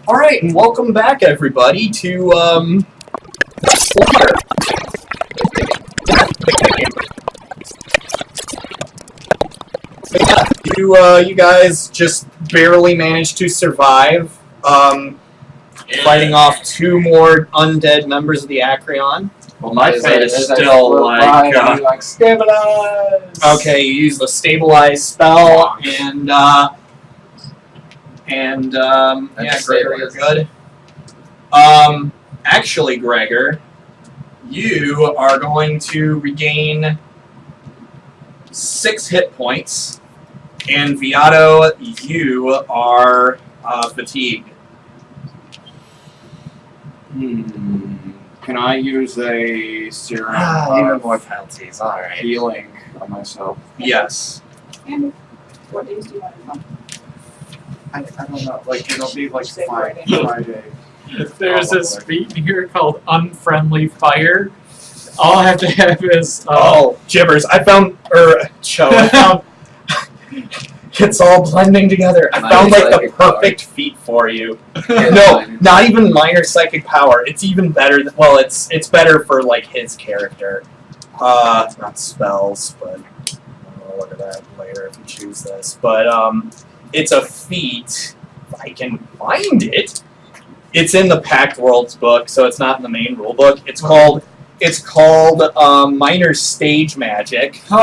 All right, and welcome back, everybody, to Slaughter. You guys just barely managed to survive, fighting off two more undead members of the Acreon. Well, my fate is still like stabilize. Okay, you use the stabilize spell, and yeah, Gregor, you're good. Actually, Gregor, you are going to regain 6 hit points, and Viato, you are fatigued. Can I use a serum Even of more penalties, alright. healing on myself? Yes. And what days do you want to come? I don't know. Like, it'll be like Say Friday. There's this feat here called Unfriendly Fire. All I have to have is Oh, gibbers! I found, it's all blending together. I found like the perfect feat for you. No, not even minor psychic power. It's even better. Well, it's better for like his character. Not spells, but we'll look at that later if you choose this. But it's a feat. If I can find it. It's in the Pact Worlds book, so it's not in the main rule book. It's called Minor Stage Magic. The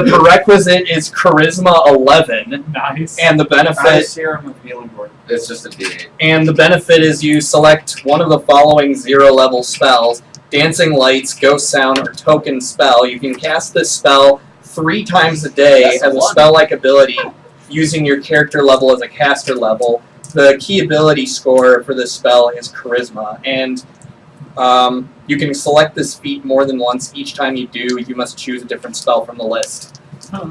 prerequisite is Charisma 11. nice. And the benefit serum of healing word. It's just a D8. And the benefit is you select one of the following 0-level spells: Dancing Lights, Ghost Sound, or Token Spell. You can cast this spell 3 times a day as a spell-like ability, using your character level as a caster level. The key ability score for this spell is Charisma, and you can select this feat more than once. Each time you do, you must choose a different spell from the list.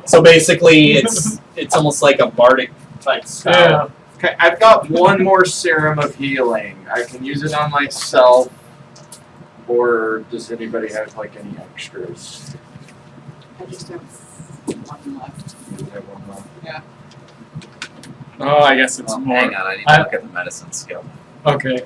So basically, it's almost like a bardic type spell. Yeah. Okay, I've got one more serum of healing. I can use it on myself. Or does anybody have like any extras? I just have one left. You have one left? Yeah. Oh, I guess it's Well, more. hang on, I need to look at the medicine skill. Okay.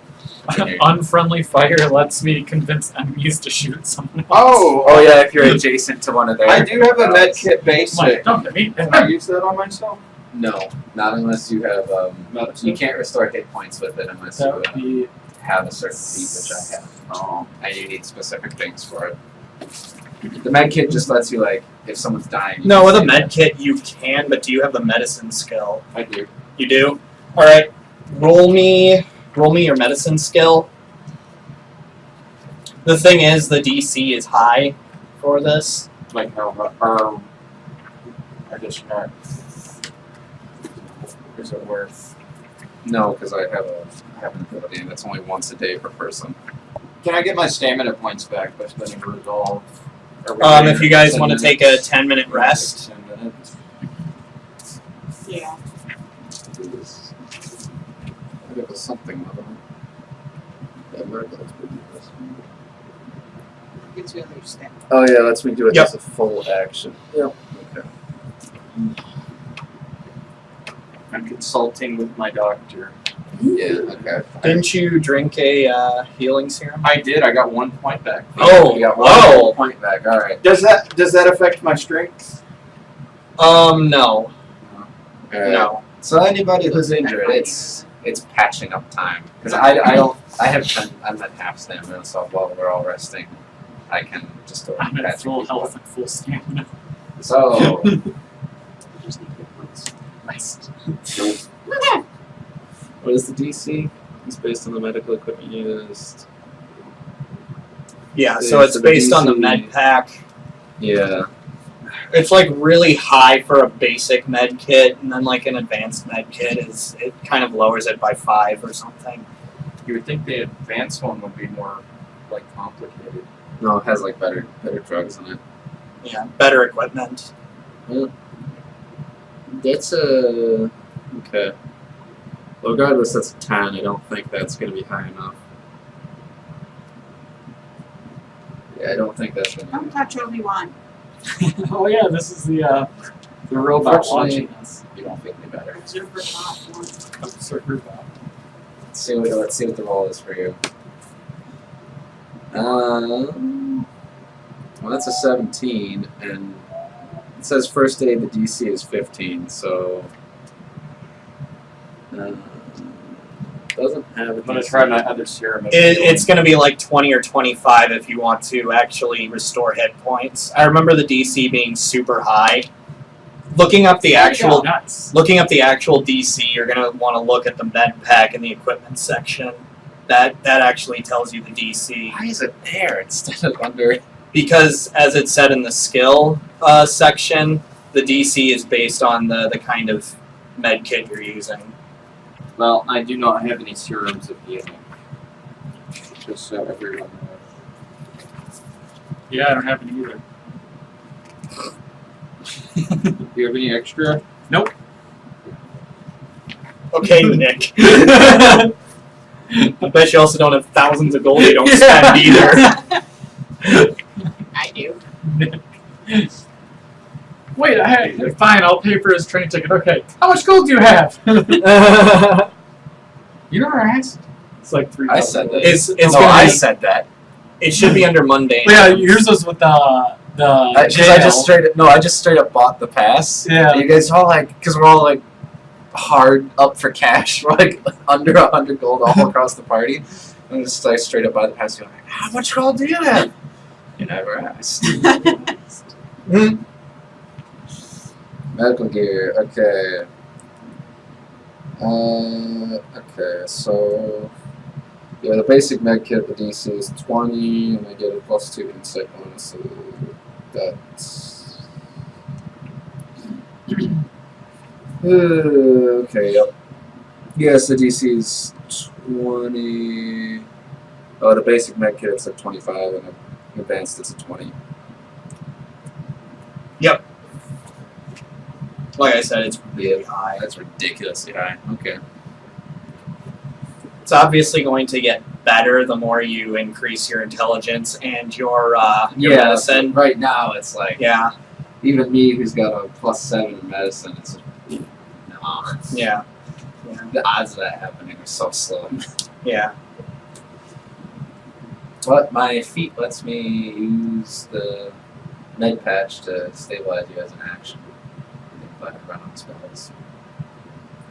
Okay. Unfriendly Fire lets me convince enemies to shoot someone else. Oh, yeah, if you're adjacent to one of their... I do have a med kit Like, basic. don't hit me. Can I use that on myself? No, not unless you have, Medicine? you can't restore hit points with it unless That you would be have a certain feat, which I have. Oh. And you need specific things for it. The med kit just lets you, like, if someone's dying... you No, can with a save med them. kit you can, but do you have the medicine skill? I do. You do? Alright, roll me your medicine skill. The thing is, the DC is high for this. Like how, I guess not. Is it worth? No, because I have an ability, and it's only once a day per person. Can I get my stamina points back by spending resolve? If you guys want to take a 10-minute rest. 10 minutes. Yeah. I think it was something other. Gives you other stamina. Oh yeah, lets me do it Yep. as a full action. Yep. Okay. I'm consulting with my doctor. Yeah. Okay. Didn't you drink a healing serum? I did. I got 1 point back. Oh, You got whoa. 1 point back. All right. Does that affect my strength? No. Alright. No. So anybody who's injured, it's patching up time because I'm at half stamina, so while we're all resting, I can just go I'm and at patch full people health up. and full stamina. So Just need good points. Nice. what is the DC? It's based on the medical equipment used. Yeah, so it's the based on the DC. med pack. Yeah. It's like really high for a basic med kit, and then like an advanced med kit it kind of lowers it by 5 or something. You would think the advanced one would be more like complicated. No, it has like better drugs in it. Yeah, better equipment. That's a okay. Well, regardless, that's a 10. I don't think that's going to be high enough. Yeah, I don't think that's going to Don't touch Obi-Wan. Oh yeah, this is the The robot Unfortunately, watching us. you don't feel any better. Observer bot one. Observer bot. Let's see what the roll is for you. Well, that's a 17, and it says first aid. The DC is 15, so doesn't have. I'm gonna try my other serum. It's going to be like 20 or 25 if you want to actually restore hit points. I remember the DC being super high. Looking up the actual Nuts. DC, you're going to want to look at the med pack in the equipment section. That actually tells you the DC. Why is it there instead of under? Because, as it said in the skill section, the DC is based on the kind of med kit you're using. Well, I do not have any serums of healing. Just so everyone knows. Yeah, I don't have it either. Do you have any extra? Okay, Nick. I bet you also don't have thousands of gold you don't spend either. I do. Wait, fine, I'll pay for his train ticket. Okay, how much gold do you have? You never asked. It's like 3,000. I said that. It's No, gonna I be, said that. it should be under mundane. Well, yeah, yours was with the Because jail. I just straight up bought the pass. Yeah. You guys all like, because we're all like hard up for cash. We're like under 100 gold all across the party. And just like straight up buy the pass. You're like, how much gold do you have? You never asked. Medical gear. Okay. Okay. So yeah, the basic med kit, the DC is 20, and I get a +2 insight bonus. So that's okay. Yep. Yes, the DC is 20. Oh, the basic med kit it's at 25, and the advanced it's at 20. Like I said, it's really high. That's ridiculously high. Okay. It's obviously going to get better the more you increase your intelligence and your medicine. Right now, it's like Yeah, even me, who's got a +7 in medicine, it's nah. yeah, The odds of that happening are so slim. yeah. But my feat lets me use the med patch to stabilize you as an action. If I run on spells.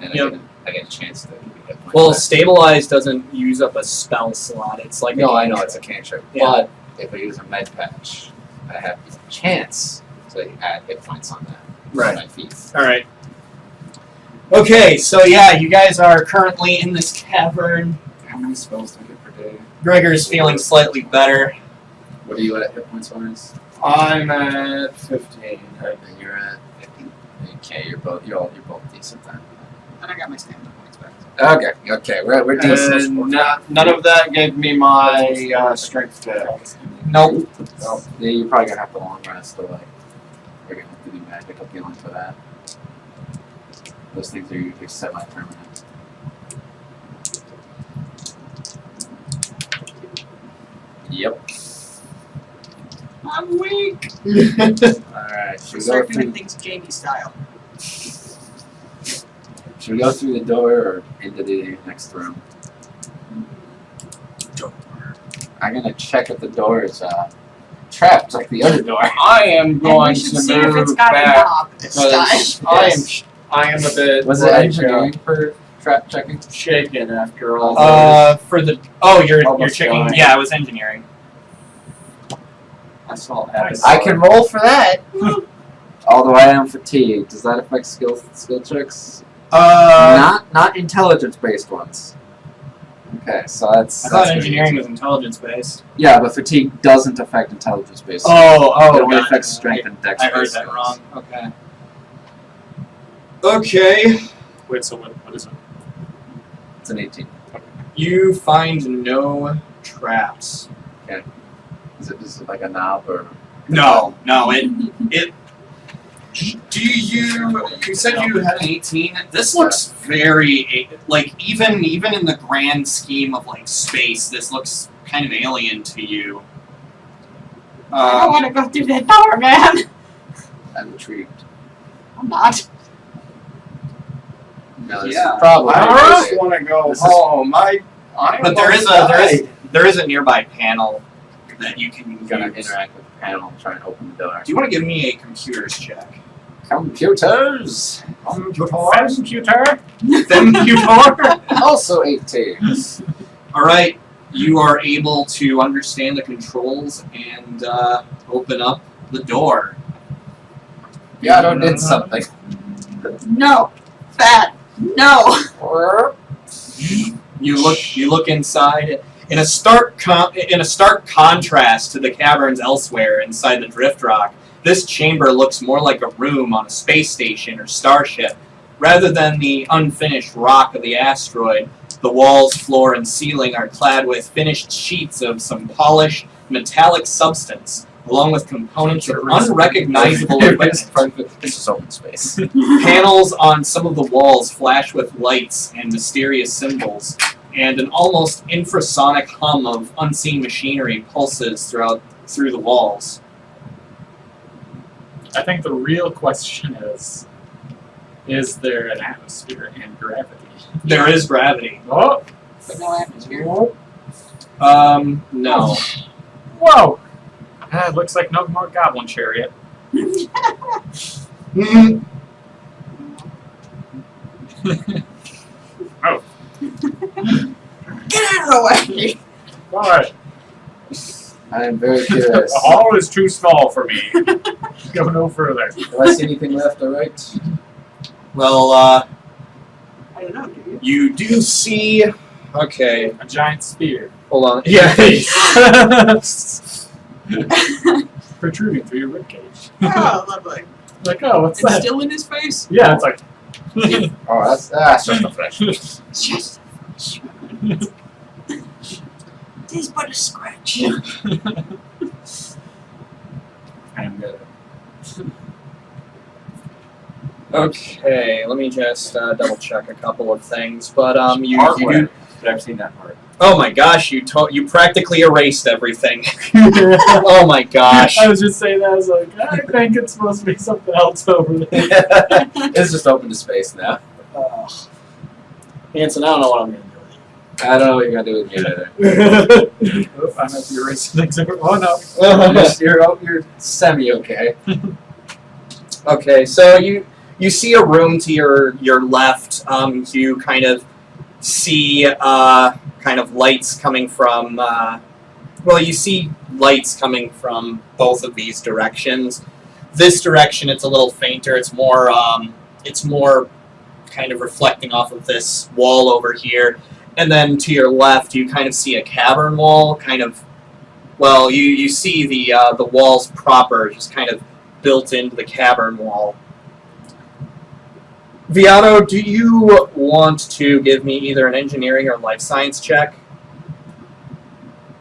And Yep. I get a chance to give you hit points Well, back. stabilize doesn't use up a spell slot. It's like No, a I know it's a cantrip. Yeah. But if I use a med patch, I have a chance to add hit points on that. Right. My feat. All right. Okay, so yeah, you guys are currently in this cavern. How many spells do I get per day? Gregor's feeling slightly better. What are you at hit points wise? I'm at 15. And you're at 50. Okay, you're both decent then. And I got my stamina points back. Okay, we're decent. And none of that gave me my strength back. Nope. Well, yeah, you're probably gonna have to long rest, so like we're gonna have to do magical healing for that. Those things are usually semi-permanent. Yep. I'm weak. Alright, should we go Start doing through things Jamie style. should we go through the door or into the next room? I'm gonna check if the door is trapped like the other door. I am And going we should to see if it's move got a back knob this because time. I am a bit Was it like, engineering for trap checking? shaken after all For the you're Almost checking. dying. Yeah, it was engineering. this. I saw that. I can roll for that. Although I am fatigued. Does that affect skill checks? Not intelligence based ones. Okay, so that's. I thought that's engineering good. was intelligence based. Yeah, but fatigue doesn't affect intelligence based. Oh, it only gotcha. affects strength and dex. I heard based that skills. wrong. Okay. Okay. Wait, so what is it? It's an 18. You find no traps. Is it like a knob or? No. It. Do you said you had an 18? This looks very like even in the grand scheme of like space, this looks kind of alien to you. I don't want to go through that door, man. I'm intrigued. I'm not. No, there's Yeah. probably. I just want to go This is- home. I But there is a nearby panel that you can I'm gonna use. interact with the panel and try and open the door. Do you want to give me a computers check? Computers! Computer. Then computer. Also 18. All right, you are able to understand the controls and open up the door. Yato did something. No. Bad. No. You look inside. In a stark contrast to the caverns elsewhere inside the drift rock, this chamber looks more like a room on a space station or starship. Rather than the unfinished rock of the asteroid, the walls, floor, and ceiling are clad with finished sheets of some polished metallic substance, along with components of unrecognizable equipment. This is open space. Panels on some of the walls flash with lights and mysterious symbols, and an almost infrasonic hum of unseen machinery pulses through the walls. I think the real question is there an atmosphere and gravity? There is gravity. Oh, But no atmosphere. No. whoa! It looks like no more goblin chariot. Mm, Oh, Get out of the way. alright. I am very curious. The hall is too small for me. Go no further. Do I see anything left or right? well, I don't know, do you? you do see. Okay, A giant spear hold on. Yeah. protruding through your ribcage. Oh, lovely. Like, oh, what's It's that? still in his face? Yeah, it's like. Oh, that's just a fresh. Just it is but a scratch. I'm good. Okay, let me just double check a couple of things. But you do. Hardware. But I've seen that part. Oh my gosh, you practically erased everything. Oh my gosh. I was just saying that. I was like, I think it's supposed to be something else over there. It's just open to space now. Hanson, I don't know what I'm gonna do with you. I don't know what you're gonna do with me either. Oop, I might be erasing things over. Oh no. You're semi okay. Okay, so you see a room to your left. You kind of see kind of lights coming from. Well, you see lights coming from both of these directions. This direction, it's a little fainter. It's more kind of reflecting off of this wall over here. And then to your left, you kind of see a cavern wall. Kind of, well, you see the walls proper, just kind of built into the cavern wall. Viano, do you want to give me either an engineering or life science check?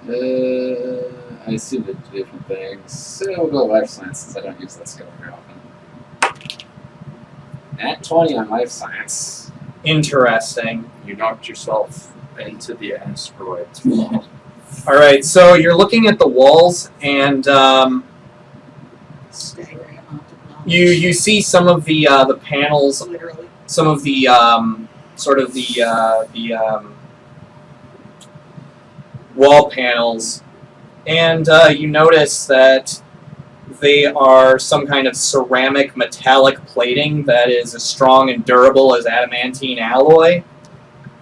I see the different things. So we'll go life science since I don't use that skill very often. At 20 on life science. Interesting. You knocked yourself into the asteroid's All right, so you're looking at the walls, and Staggering amount of knowledge. you see some of the panels, Literally. some of the sort of the wall panels, and you notice that they are some kind of ceramic metallic plating that is as strong and durable as adamantine alloy,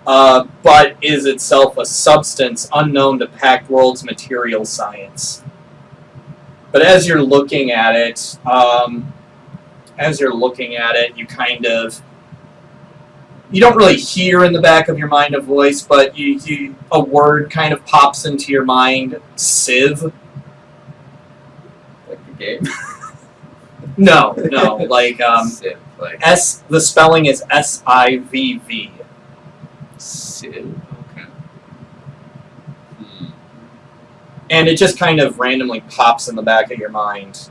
but is itself a substance unknown to Pact World's material science. But as you're looking at it, you kind of, you don't really hear in the back of your mind a voice, but a word kind of pops into your mind, sieve. Like the game. No, like Civ, like the spelling is SIVV. Civ. Okay. And it just kind of randomly pops in the back of your mind.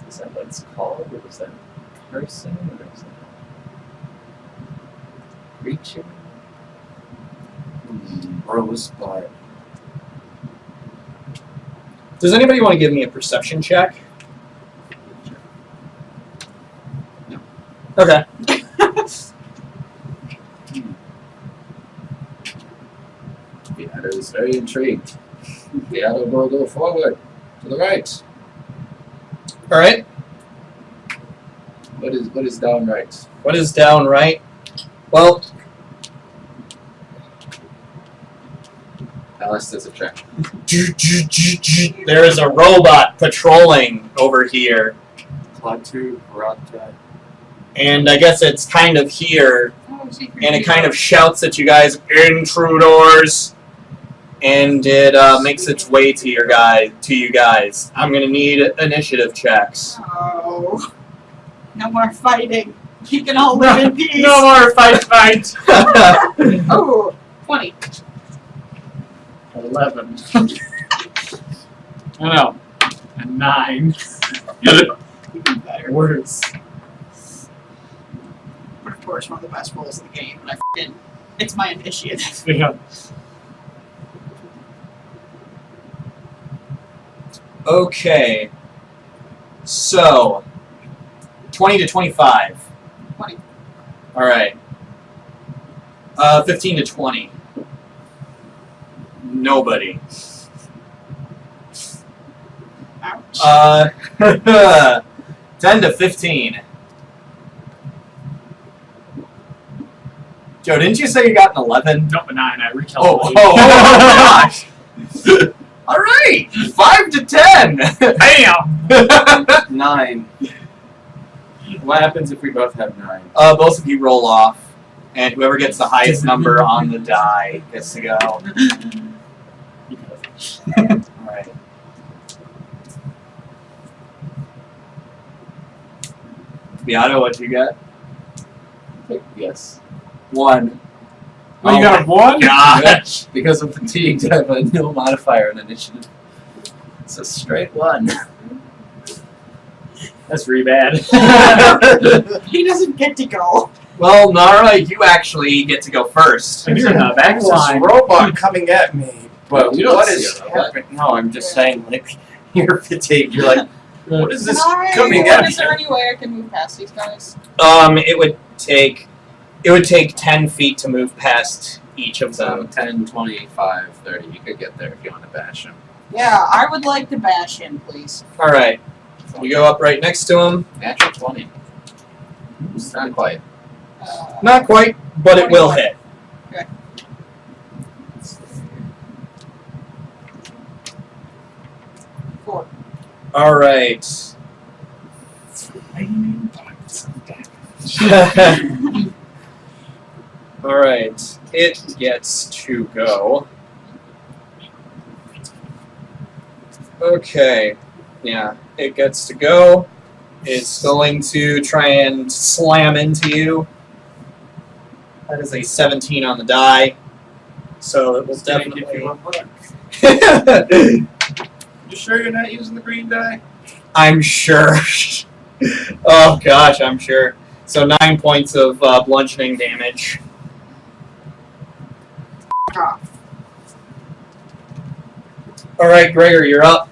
Is that what it's called? Or is that person? Or is that creature? Rosebud. Does anybody want to give me a perception check? Okay. Beato is very intrigued. Beato will go forward to the right. All right. What is down right? What is down right? Well, Alice does a check. there is a robot patrolling over here, Klaatu, Rata. and I guess it's kind of here, Oh, secret and it hero. kind of shouts at you guys, "Intruders!" And it makes its way to you guys. I'm gonna need initiative checks. Oh. No more fighting. You can all live in peace. No more fight. Oh, 20. 11. I know. A 9. Worse. But of course, one of the best rolls in the game. And it's my initiative. Yeah. Okay. So, 20 to 25. 20. All right. 15 to 20. Nobody. Ouch. 10 to 15. Joe, didn't you say you got an 11? Nope, a 9. I recalculated. Oh gosh. All right. 5 to 10. Bam! 9. What happens if we both have 9? Both of you roll off, and whoever gets the highest number on the die gets to go. All right. Beato, what you got? Yes. 1. Oh, you got a 1? Gosh. Because I'm fatigued, I have a no modifier in initiative. It's a straight 1. That's really bad. He doesn't get to go. Well, Nara, you actually get to go first. And you're in the back There's this line. robot coming at me. But You don't what see is a robot. happening? No, I'm just saying, like, you're fatigued. You're like, what is this Can I- coming at Is there me? any way I can move past these guys? It would take 10 feet to move past each of So them. 10, 25, 30. You could get there if you want to bash him. Yeah, I would like to bash him, please. All right. You go up right next to him. Natural 20. It's not quite. Not quite, but it will hit. Four. All right. All right. It gets to go. Okay. Yeah, it gets to go. It's going to try and slam into you. That is a 17 on the die. So it will definitely. You sure you're not using the green die? I'm sure. Oh gosh, I'm sure. So 9 points of bludgeoning damage. Off. All right, Gregor, you're up.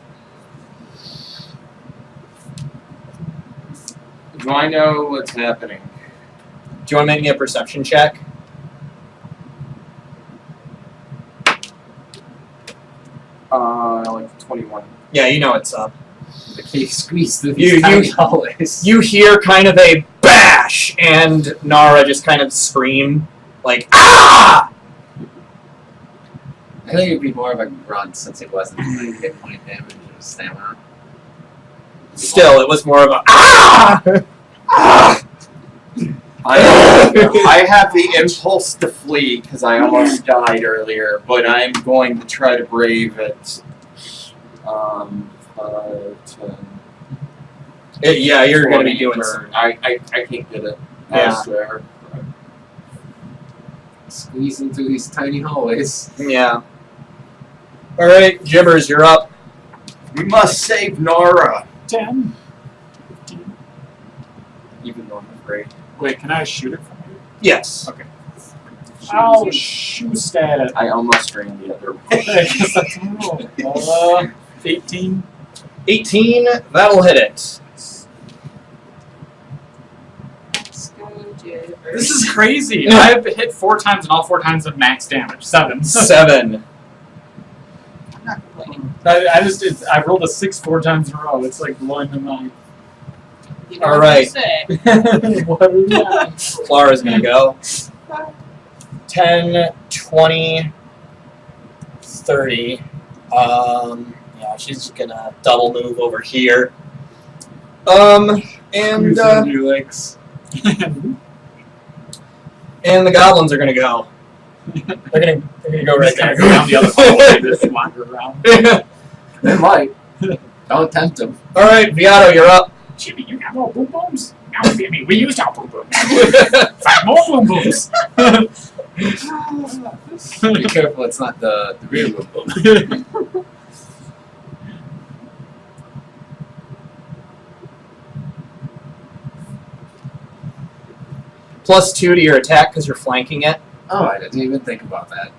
Do I know what's happening? Do you want to make me a perception check? Like 21. Yeah, you know it's up. The key squeezed through You- these tiny you- hallways. You hear kind of a bash, and Nara just kind of scream, like, ah! I think it'd be more of a grunt since it wasn't like hit point damage, it was stamina. Still, it was more of a, ah! Ah! I have the impulse to flee because I almost died earlier, but I'm going to try to brave it. 5, 10, Yeah, you're going to be 20 doing for- some. I can't get it. Yeah. I swear. Squeezing through these tiny hallways. Yeah. Alright, Gibbers, you're up. We must save Nora. 10. Even though I'm afraid. Wait, can I shoot it from here? Yes. I'll shoot at it. I almost ran the other way. 18. 18, that'll hit it. This is crazy. I've hit 4 times and all 4 times of max damage. 7. 7. I'm not complaining. I rolled a 6 4 times in a row. It's like blowing my mind. You know All what right. they say. What is that? Clara's gonna go. 10, 20, 30. Yeah, she's gonna double move over here. And Your legs. and the goblins are gonna go. They're gonna go right Just there. gonna go down the other hallway and just wander around. They might. Don't tempt them. All right, Viato, you're up. Jimmy, you got more boom booms? No, Jimmy, we used our boom booms. 5 more boom booms. Be careful, it's not the rear boom boom. +2 to your attack because you're flanking it. Oh, I didn't even think about that.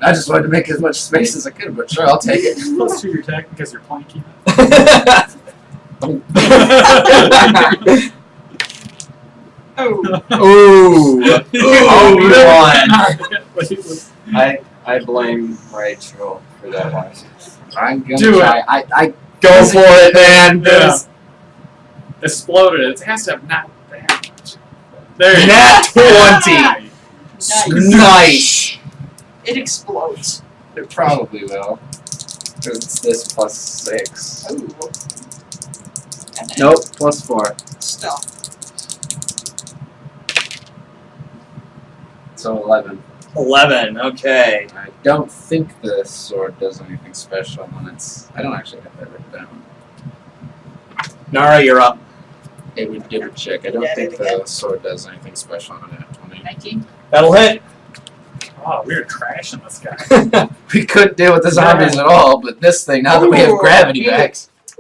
I just wanted to make as much space as I could, but sure, I'll take it. Plus 2 your attack because you're planking. Oh, Ooh. I blame Rachel for that one. I'm gonna Do it. try. I Go for it, man. Yeah. Exploded. It has to have not that much. There you Nat go. 20. Nice. it explodes. it probably will. Because it's this plus 6. Ooh. And then Nope, plus 4. Still. So 11. 11. Okay. I don't think the sword does anything special when it's. I don't actually have that written down. Nara, you're up. It would give a check. I don't Yeah, think do it again. the sword does anything special on a nat 20. 19. That'll hit. Oh, we were trashing this guy. We couldn't deal with the zombies at all, but this thing, now that we have Ooh, gravity yeah. back.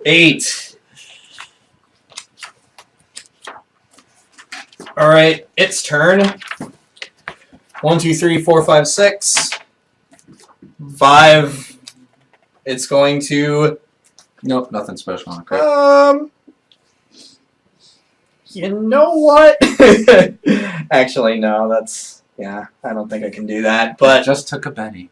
8. All right, its turn. 1, 2, 3, 4, 5, 6. 5. It's going to. Nope, nothing special on a crit. You know what? Actually, no. That's yeah. I don't think I can do that. But Just took a Benny.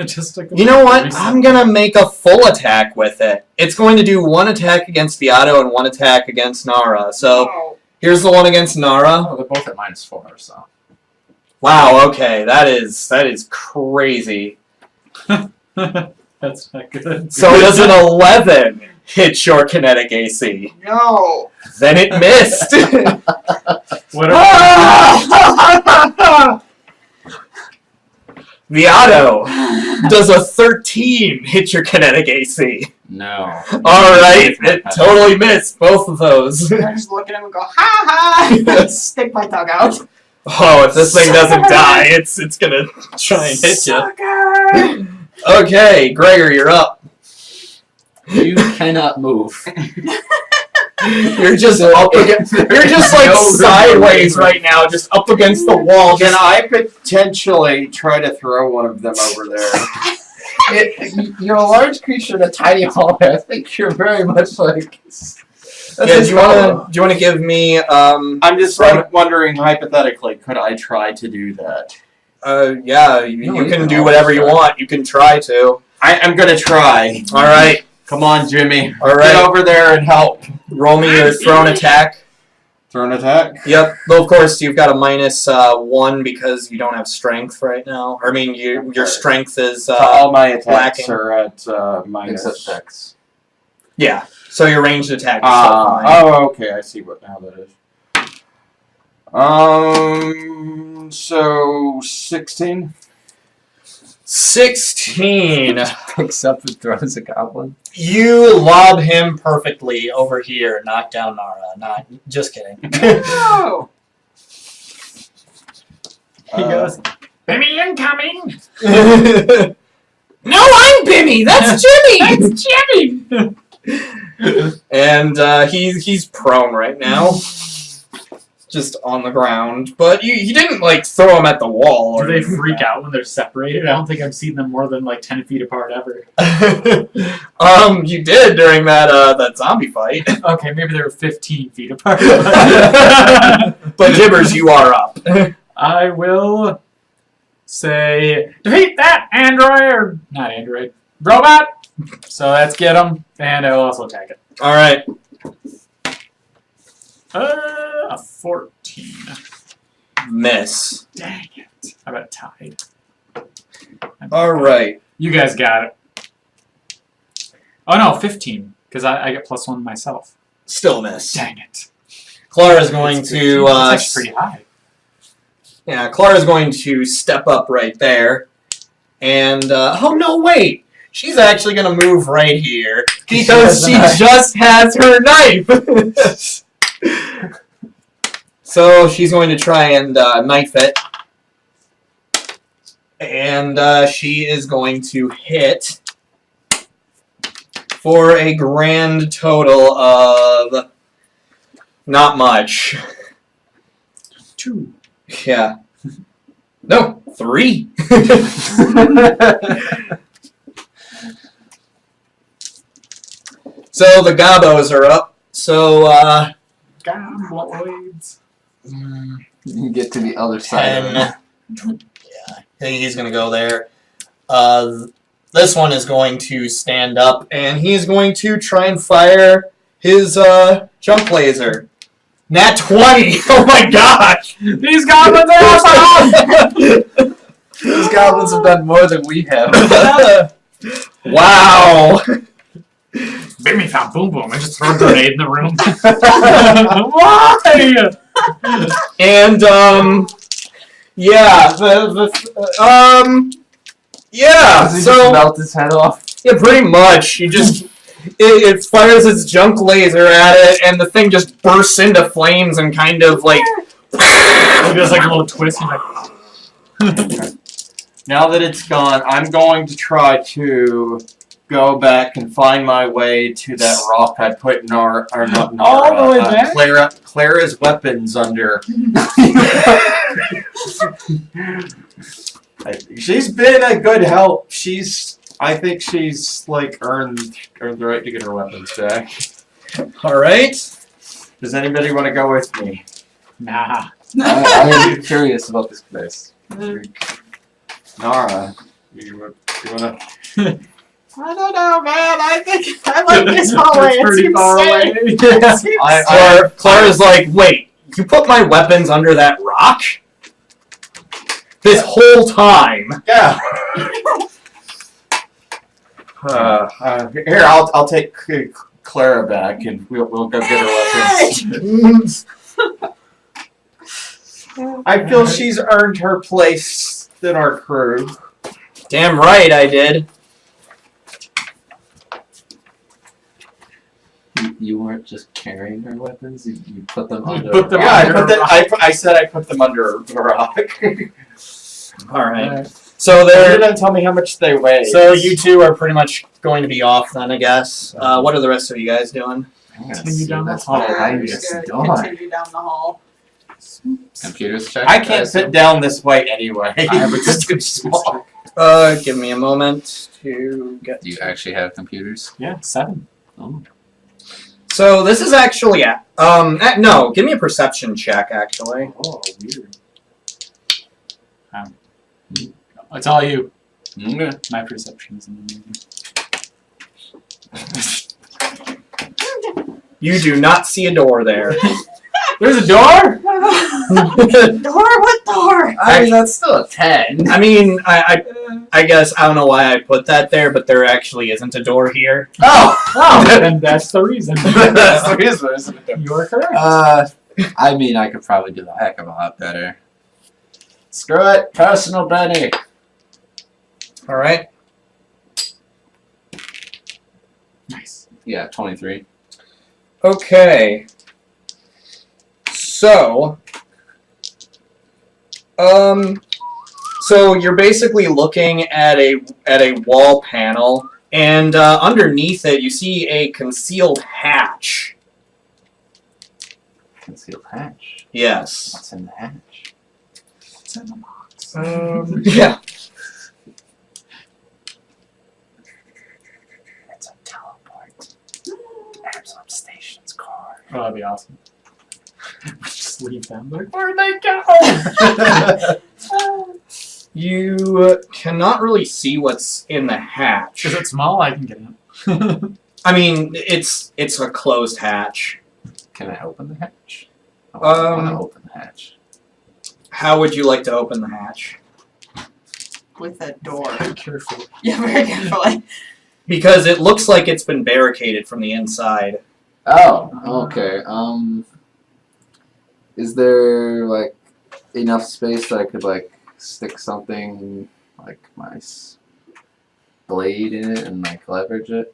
Just like you know what? I'm gonna make a full attack with it. It's going to do 1 attack against Viato and 1 attack against Nara. So Oh. here's the one against Nara. Oh, they're both at -4, so. Wow. Okay, that is crazy. That's not good. So does an 11 hit your kinetic AC? No. Then it missed. What are Viato, does a 13 hit your kinetic AC? No. Alright, it totally missed both of those. I just look at him and go, ha ha! Stick my tongue out. Oh, if this thing doesn't die, it's gonna try and hit you. Sucker! Okay, Gregor, you're up. You cannot move. You're just up against, you're just like No sideways room. right now, just up against the wall. Can I potentially try to throw one of them over there? You're a large creature in a tiny hallway. I think you're very much like. Yeah, do you wanna give me I'm just like wondering hypothetically, could I try to do that? yeah, you can do whatever you want. You can try to. I'm gonna try. Alright. Come on, Jimmy. Alright. Get over there and help. Roll me your thrown attack. Throw an attack. Yep. Though of course you've got a -1 because you don't have strength right now. Or, I mean, your strength is So all my attacks lacking. are at minus. Except Dex. yeah. So your ranged attack is still fine. Oh, okay. I see what now that is. So 16. 16. Picks up and throws a goblin. You lob him perfectly over here. Knock down Nara. Not just kidding. No! He goes, Benny incoming! No, I'm Bimmy. That's Jimmy. That's Jimmy! And he's prone right now. just on the ground. But you didn't like throw them at the wall. Do Or they anything like freak out when they're separated? I don't think I've seen them more than like 10 feet apart ever. You did during that zombie fight. Okay, maybe they were 15 feet apart. But Gibbers, you are up. I will say, defeat that android, or not android, robot! So let's get him, and I will also attack it. Alright. A 14. Miss. Dang it. I bet tied. Alright. You guys got it. Oh no, 15, because I get +1 myself. Still miss. Dang it. Clara's going to That's actually pretty high. yeah, Clara's going to step up right there. And oh no, wait! She's actually gonna move right here. Because she just has her knife! So she's going to try and knife it. And she is going to hit for a grand total of not much. 2. Yeah. No, 3. So the gobos are up. So Gobloids. You can get to the other side. 10. Yeah, he's gonna go there. This one is going to stand up, and he's going to try and fire his jump laser. Nat 20! Oh my gosh! These goblins are awesome! These goblins have done more than we have. Wow! Bimmy found boom boom. I just throw a grenade in the room. Why? And yeah, yeah. Does he So just melt his head off? yeah, pretty much. You just it fires its junk laser at it, and the thing just bursts into flames and kind of like. He does like a little twist. And like, Now that it's gone, I'm going to try to go back and find my way to that rock I put not All the way back? Clara's weapons under. She's been a good help. I think she's like earned the right to get her weapons back. All right. Does anybody want to go with me? nah. I'm curious about this place. Nara, you wanna? I don't know, man. I think I like this hallway. It's pretty It far seems away. safe. It seems safe. Clara's like, wait, you put my weapons under that rock? This whole time. Yeah. Here, I'll take Clara back, and we'll go get her weapons. I feel she's earned her place in our crew. Damn right I did. You weren't just carrying her weapons, you put them under. put them Yeah, under a rock. I said I put them under a rock. All right. So They they're didn't tell me how much they weigh. so you two are pretty much going to be off then, I guess. What are the rest of you guys doing? Continue down the That's hall. behind Just this gonna door. continue down the hall. Computers check. I can't fit down this way anyway. I have a It's good- small. Give me a moment to get. Do you actually have computers? Yeah, 7. Oh. So this is actually no. Give me a perception check, actually. Oh, weird. It's all you. Okay. My perception is amazing. You do not see a door there. There's a door? Door? What door? I mean, that's still a 10. I mean, I guess I don't know why I put that there, but there actually isn't a door here. Oh, and that's the reason. That's the reason, isn't it? You are correct. I mean, I could probably do a heck of a lot better. Screw it, personal Benny. All right. Nice. Yeah, 23. Okay. So, so you're basically looking at a wall panel, and underneath it you see a concealed hatch. Concealed hatch. Yes. What's in the hatch? It's in the box. Yeah. It's a teleport. Absorb Station's core. Oh, that'd be awesome. Just leave them. Like, where'd they go? You cannot really see what's in the hatch. Is it small? I can get in. I mean, it's a closed hatch. Can I open the hatch? I want to open the hatch. How would you like to open the hatch? With a door. Be careful. Yeah, very carefully. Because it looks like it's been barricaded from the inside. Oh, okay. Is there like enough space that I could like stick something like my blade in it and like leverage it?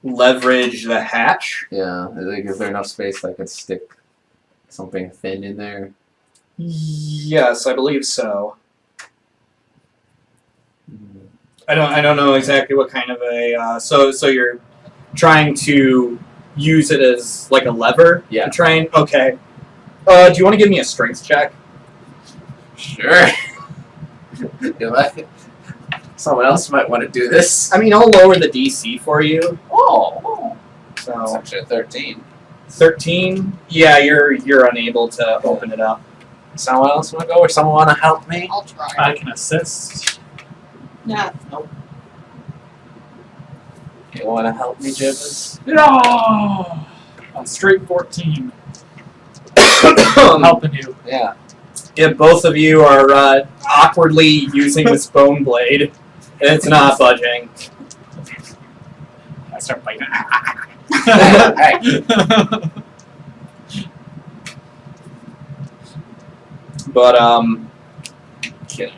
Leverage the hatch? Yeah. Is there enough space that I could stick something thin in there? Yes, I believe so. I don't know exactly what kind of a so you're trying to use it as like a lever Yeah. to try and okay. Do you want to give me a strength check? Sure. Someone else might want to do this. I mean, I'll lower the DC for you. Oh, it's So actually a 13. 13. Yeah, you're unable to open it up. Someone else want to go, or someone want to help me? I'll try. I can assist. Yeah. You want to help me, Jibbs? No! On straight 14. I'm helping you. Yeah. Yeah, both of you are awkwardly using this bone blade, and it's not budging. I start biting. Hey. But Can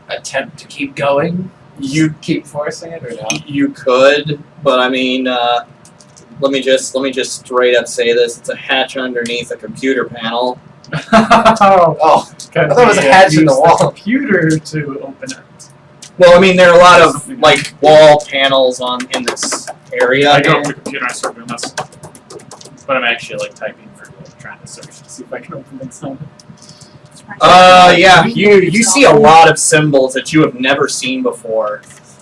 I attempt to keep going? you Keep forcing it, or no? you could, but I mean, let me just straight up say this: it's a hatch underneath a computer panel. Oh, I thought it was a hatch in the wall. Computer to open it. Well, I mean, there are a lot of like wall panels in this area. I go to the computer and I start doing this. But I'm actually like typing for like trying to search to see if I can open things on it. Yeah, you see a lot of symbols that you have never seen before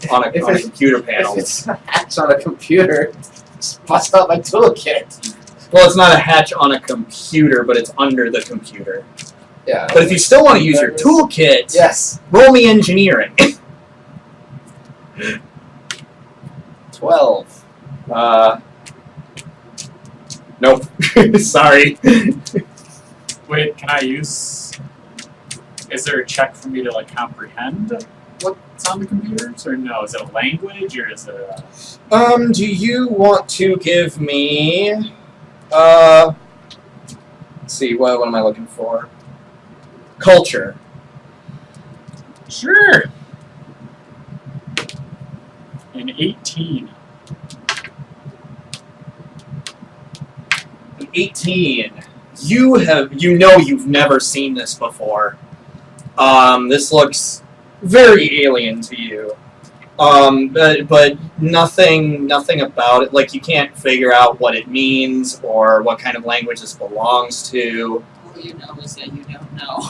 on a computer panel. If it's a hatch on a computer, just bust out my toolkit. Well, it's not a hatch on a computer, but it's under the computer. Yeah. But if you still want to use your toolkit, Yes. roll me engineering. 12. Nope. Sorry. Wait, can I use? Is there a check for me to like comprehend what's on the computers, or no? Is it a language, or is it a? Do you want to give me? Let's see. What am I looking for? Culture. Sure. An 18. 18. You've never seen this before. This looks very alien to you. But nothing about it. Like you can't figure out what it means or what kind of language this belongs to. All you know is that you don't know.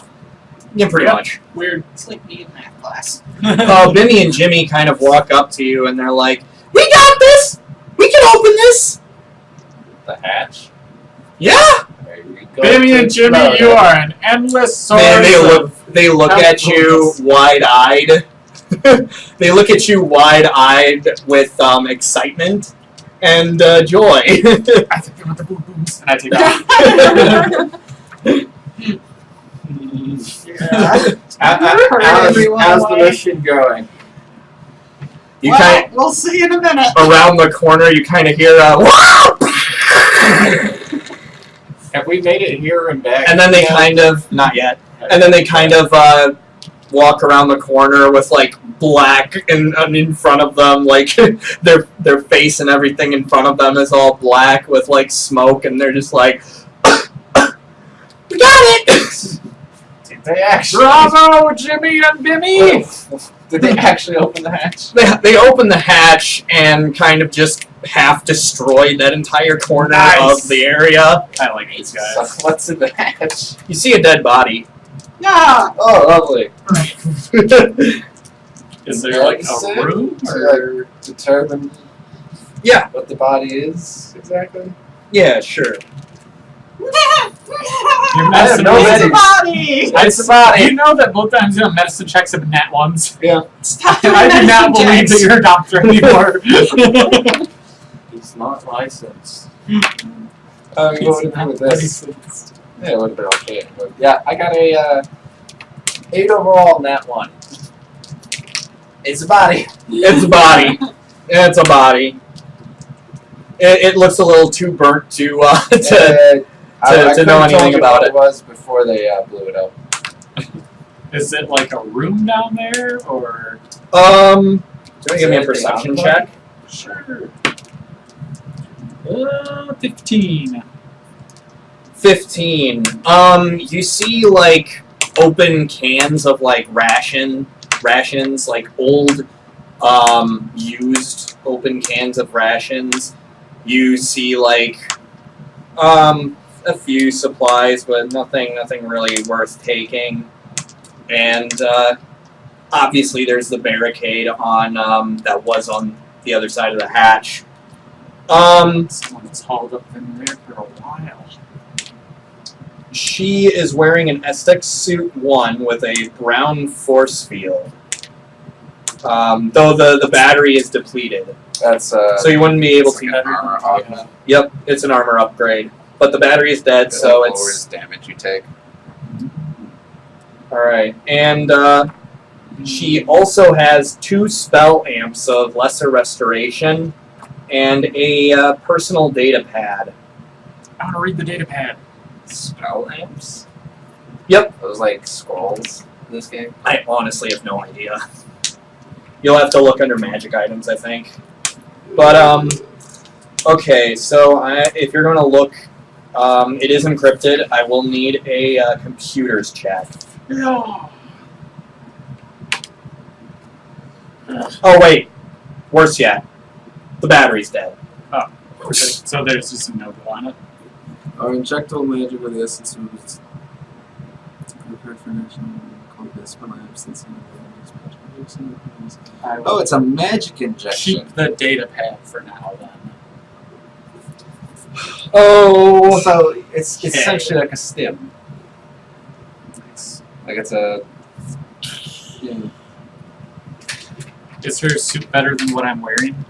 Yeah, pretty Yep. much. Weird. It's like me in math class. Bimmy and Jimmy kind of walk up to you and they're like, "We got this. We can open this." The hatch. Yeah. There you go. Bimmy and Jimmy, you are an endless source. Man, of they look at you wide-eyed. They look at you wide-eyed with excitement and joy. I think about the boom booms, and I take off. Yeah. How's the mission going? You Well, kind we'll see in a minute. around the corner. You kind of hear a Have we made it here and back? and then they yet? kind of not yet. And then they kind of walk around the corner with like black and in front of them, like their face and everything in front of them is all black with like smoke, and they're just like, "We got it!" Did they actually? Bravo, Jimmy and Bimmy! Did they actually open the hatch? They open the hatch and kind of just half destroyed that entire corner Nice. of the area. I like these guys. So what's in the hatch? You see a dead body. Yeah. Oh, lovely. Is there like Medicine a room to or? like, determine Yeah. what the body is exactly? Yeah, sure. Your I have medicine no rolls- idea. Body. It's the body. You know that both times your medicine checks have been nat ones. Stop I do not medicine believe that checks. you're a doctor anymore. He's not licensed. What would it be with this? Yeah, it would have been okay. But yeah, I got a 8 overall nat 1. It's a body. It's a body. It's a body. It looks a little too burnt to to know anything about it. It was before they blew it up. Is it like a room down there or? Do you want to Is give me a there anything perception on the check? Sure. 15. 15. You see like open cans of like rations, like old, used open cans of rations. You see like, a few supplies, but nothing really worth taking. And obviously, there's the barricade on that was on the other side of the hatch. Someone's hauled up in there for a while. She is wearing an Essex suit 1 with a brown force field. Though the battery is depleted, That's so you wouldn't be able it's to. like an armor up. Yep, it's an armor upgrade, but the battery is dead, so lowers it's damage you take. all right. And she also has 2 spell amps of lesser restoration and a personal data pad. I want to read the data pad. Spell amps? Yep. Those like scrolls in this game? I honestly have no idea. You'll have to look under magic items, I think. But okay. So if you're going to look, it is encrypted. I will need a computers check. No. Oh wait, worse yet, the battery's dead. So there's just a note on it. Our injectable magic with the essence was prepared for national called this when I have since Oh, it's a magic injection. Keep the data pad for now, then. Oh, So it's Okay. essentially like a stim. Like it's a. Yeah. Is her suit better than what I'm wearing?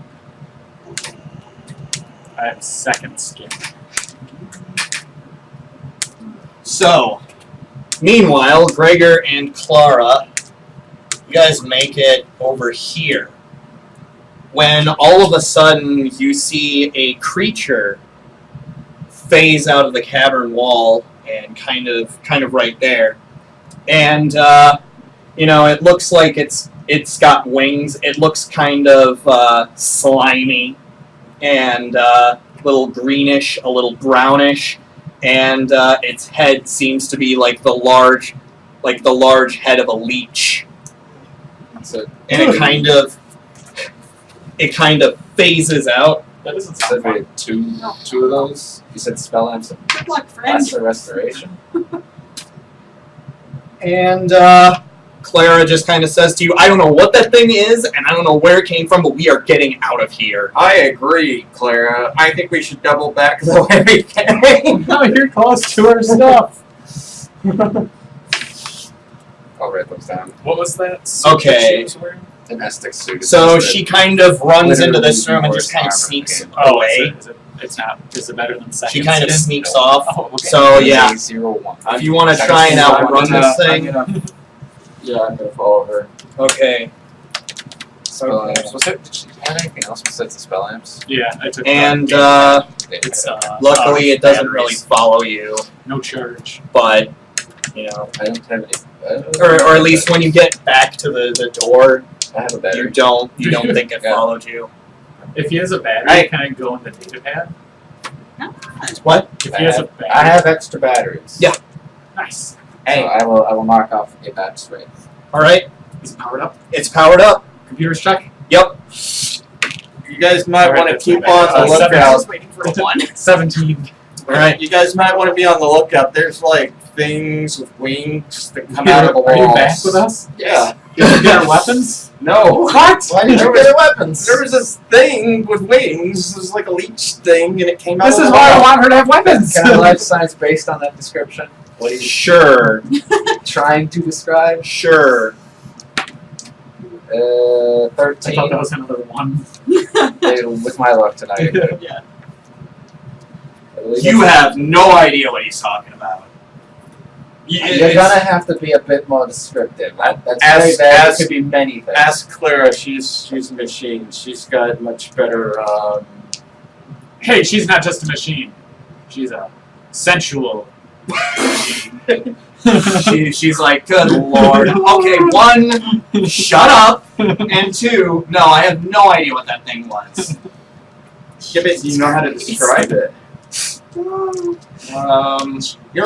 I have second skin. so meanwhile, Gregor and Clara, you guys make it over here. When all of a sudden you see a creature phase out of the cavern wall and kind of right there. And it looks like it's got wings. It looks kind of slimy and a little greenish, a little brownish, and its head seems to be like the large head of a leech. So And it kind of phases out. That doesn't so sound we fun. had two of those. You said spell amps and Good luck, friend. lesser restoration. And Clara just kind of says to you, I don't know what that thing is, and I don't know where it came from, but we are getting out of here. I agree, Clara. I think we should double back the way we came. No, you're close to our stuff. I'll write those down. What was that? suit Okay. that she was wearing? An Essex suit. So It's she kind of runs into literally this room and the just kind of worst armor sneaks in the Oh, away. is it? It's not. Is it better than second She kind of skin? sneaks No. off. Oh, okay. So yeah, 0-1. if you want to Second try and skin, outrun I'm this gonna- thing, Yeah, I'm gonna follow her. okay. Spell amps. Did she have anything else besides the spell amps? Yeah, I took. And that. It's luckily it doesn't really batteries. follow you, No charge. but I don't have any. or at least when you get back to the door, I have a you battery. don't think it Yeah. followed you. If he has a battery, Hey. can I go in the data pad? What? If he has a battery, I have extra batteries. Yeah. Nice. So I will mark off a batch rate. All right, He's powered up. it's powered up. Computers check. Yep. You guys might Alright, want to that's keep my bad. on the Seven. lookout. was waiting for a 1. 17. Alright, you guys might want to be on the lookout. There's like things with wings that come out of the Are walls. you back with us? Yeah. Did you get our weapons? No. What? Why did you get their weapons? There was this thing with wings. It was like a leech thing, and it came out This of is the why I wall. want her to have weapons. Can I life science based on that description? What are you Sure. trying to describe? Sure. I 13. thought that was another one. Hey, with my luck tonight. Yeah. I believe You it's- have no idea what he's talking about. You're gonna have to be a bit more descriptive. That's As- very vague. as- It could be many things. Ask Clara. She's a machine. She's got much better. Hey, she's not just a machine. She's a sensual machine. She's like, good lord. Okay, 1, shut up, and 2, no, I have no idea what that thing was. Yeah, but you know how to describe it. You're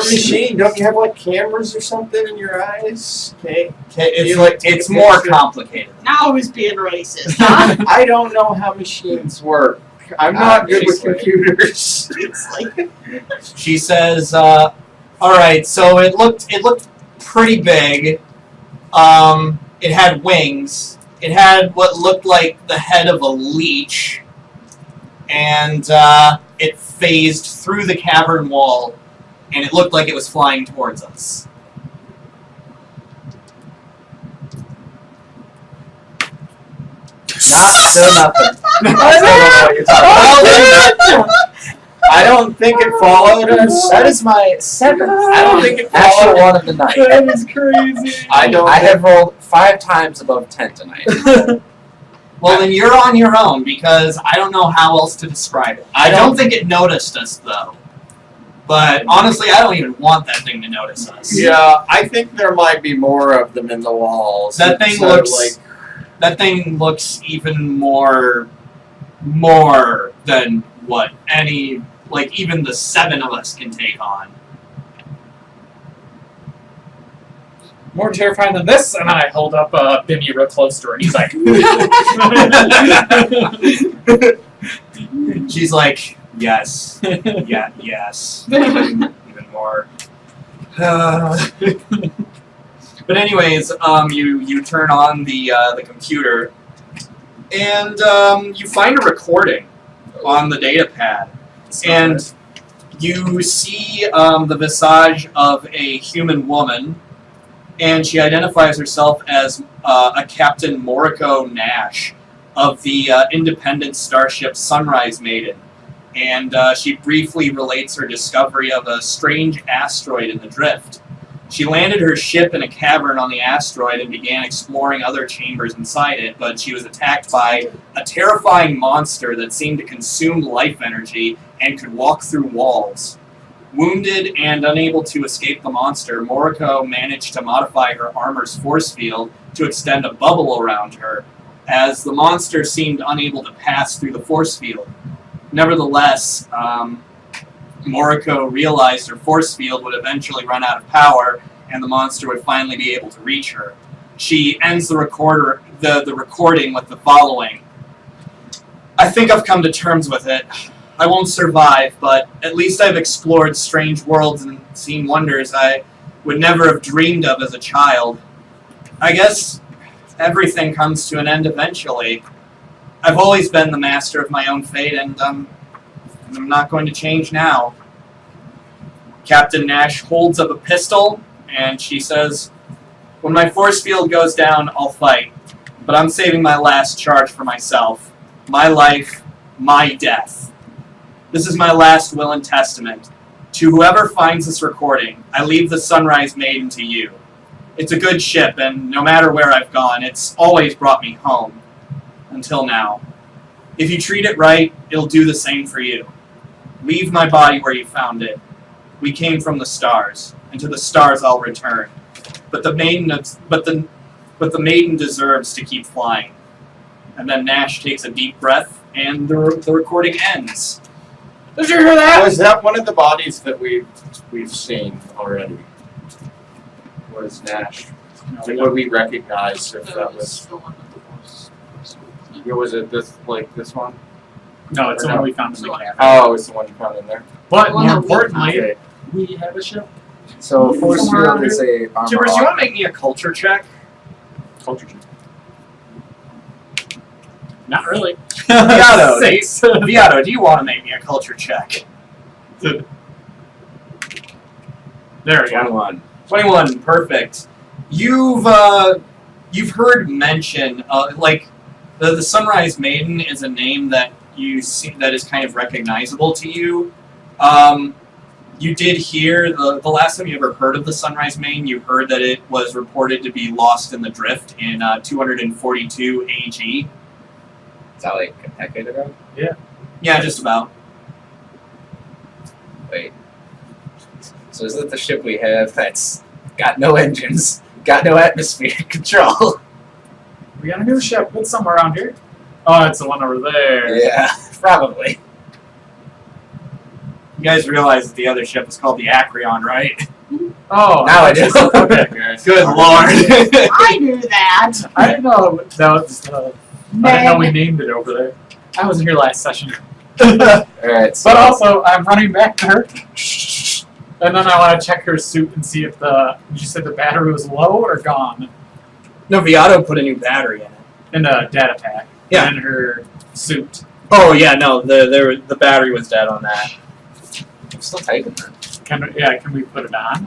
a machine. Don't you have like cameras or something in your eyes? Okay. It's You, like, take it's a more picture? complicated. Now who's being racist, huh? I don't know how machines work. I'm not good with Obviously. computers. It's like, She says, all right, so it looked pretty big. It had wings. It had what looked like the head of a leech, and it phased through the cavern wall, and it looked like it was flying towards us. Still nothing. I still don't know what you're talking about. I don't think it followed us. That is my 7th. I don't think it Actual followed. one of the night. That is crazy. I don't. I have rolled 5 times above 10 tonight. Well, then you're on your own, because I don't know how else to describe it. I don't think it noticed us, though. But honestly, I don't even want that thing to notice us. Yeah, I think there might be more of them in the walls. That thing Instead of, looks. That thing looks even more than what any, like, even the 7 of us can take on. More terrifying than this, and then I hold up Bimmy real close to her, and he's like, She's like, yes, yeah, yes, even more. But anyways, you turn on the computer, and you find a recording on the data pad, and you see the visage of a human woman, and she identifies herself as a Captain Moriko Nash of the independent starship Sunrise Maiden. And she briefly relates her discovery of a strange asteroid in the drift. She landed her ship in a cavern on the asteroid and began exploring other chambers inside it, but she was attacked by a terrifying monster that seemed to consume life energy and could walk through walls. Wounded and unable to escape the monster, Moriko managed to modify her armor's force field to extend a bubble around her, as the monster seemed unable to pass through the force field. Nevertheless, Moriko realized her force field would eventually run out of power, and the monster would finally be able to reach her. She ends the recording with the following. I think I've come to terms with it. I won't survive, but at least I've explored strange worlds and seen wonders I would never have dreamed of as a child. I guess everything comes to an end eventually. I've always been the master of my own fate, and I'm not going to change now. Captain Nash holds up a pistol, and she says, when my force field goes down, I'll fight. But I'm saving my last charge for myself. My life, my death. This is my last will and testament. To whoever finds this recording, I leave the Sunrise Maiden to you. It's a good ship, and no matter where I've gone, it's always brought me home. Until now. If you treat it right, it'll do the same for you. Leave my body where you found it. We came from the stars, and to the stars I'll return. But the maiden deserves to keep flying. And then Nash takes a deep breath, and the recording ends. Did you hear that? Was that one of the bodies that we've seen already? Was Nash? Would we recognize if that was? the one with the force. Was it this this one? No, it's the Or one no? we found in the cabin. Oh, it's the one you found in there. But One more that we importantly, Okay. we have a ship. So force Somewhere field around is a armor. Jibbers, you want to augment. make me a culture check? Culture check. Not really. Viato, Six. Viato, do you want to make me a culture check? There we go. 21. 21, perfect. You've heard mention like the Sunrise Maiden is a name that you see that is kind of recognizable to you. You did hear the last time you ever heard of the Sunrise Maiden, you heard that it was reported to be lost in the drift in 242 AG. Is that like a decade ago? Yeah, just about. Wait. So is it the ship we have that's got no engines, got no atmospheric control? We got a new ship. It's somewhere around here. Oh, it's the one over there. Yeah, probably. You guys realize that the other ship is called the Acreon, right? Oh, Now I do. Okay. Good lord. I knew that. I didn't know that was. I didn't know we Meg. named it over there. I wasn't here last session. Alright, so But also, I'm running back to her. And then I want to check her suit and see if you said the battery was low or gone No, Viato put a new battery in it. in the data pack. Yeah. In her suit. Oh yeah, no, the battery was dead on that. I'm still typing that. Can we put it on?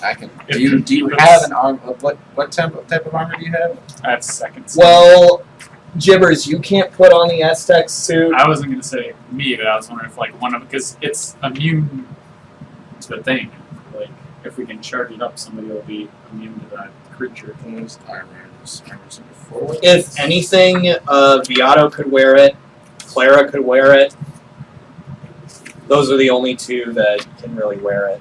I can. If Do you you- have an arm? What type of armor do you have? I have seconds. Well, Jibbers, you can't put on the Aztec suit. I wasn't going to say me, but I was wondering if like one of because it's immune to the thing. Like if we can charge it up, somebody will be immune to that creature. There's armor. There's armor's number 4. If anything, Viato could wear it. Clara could wear it. Those are the only two that can really wear it.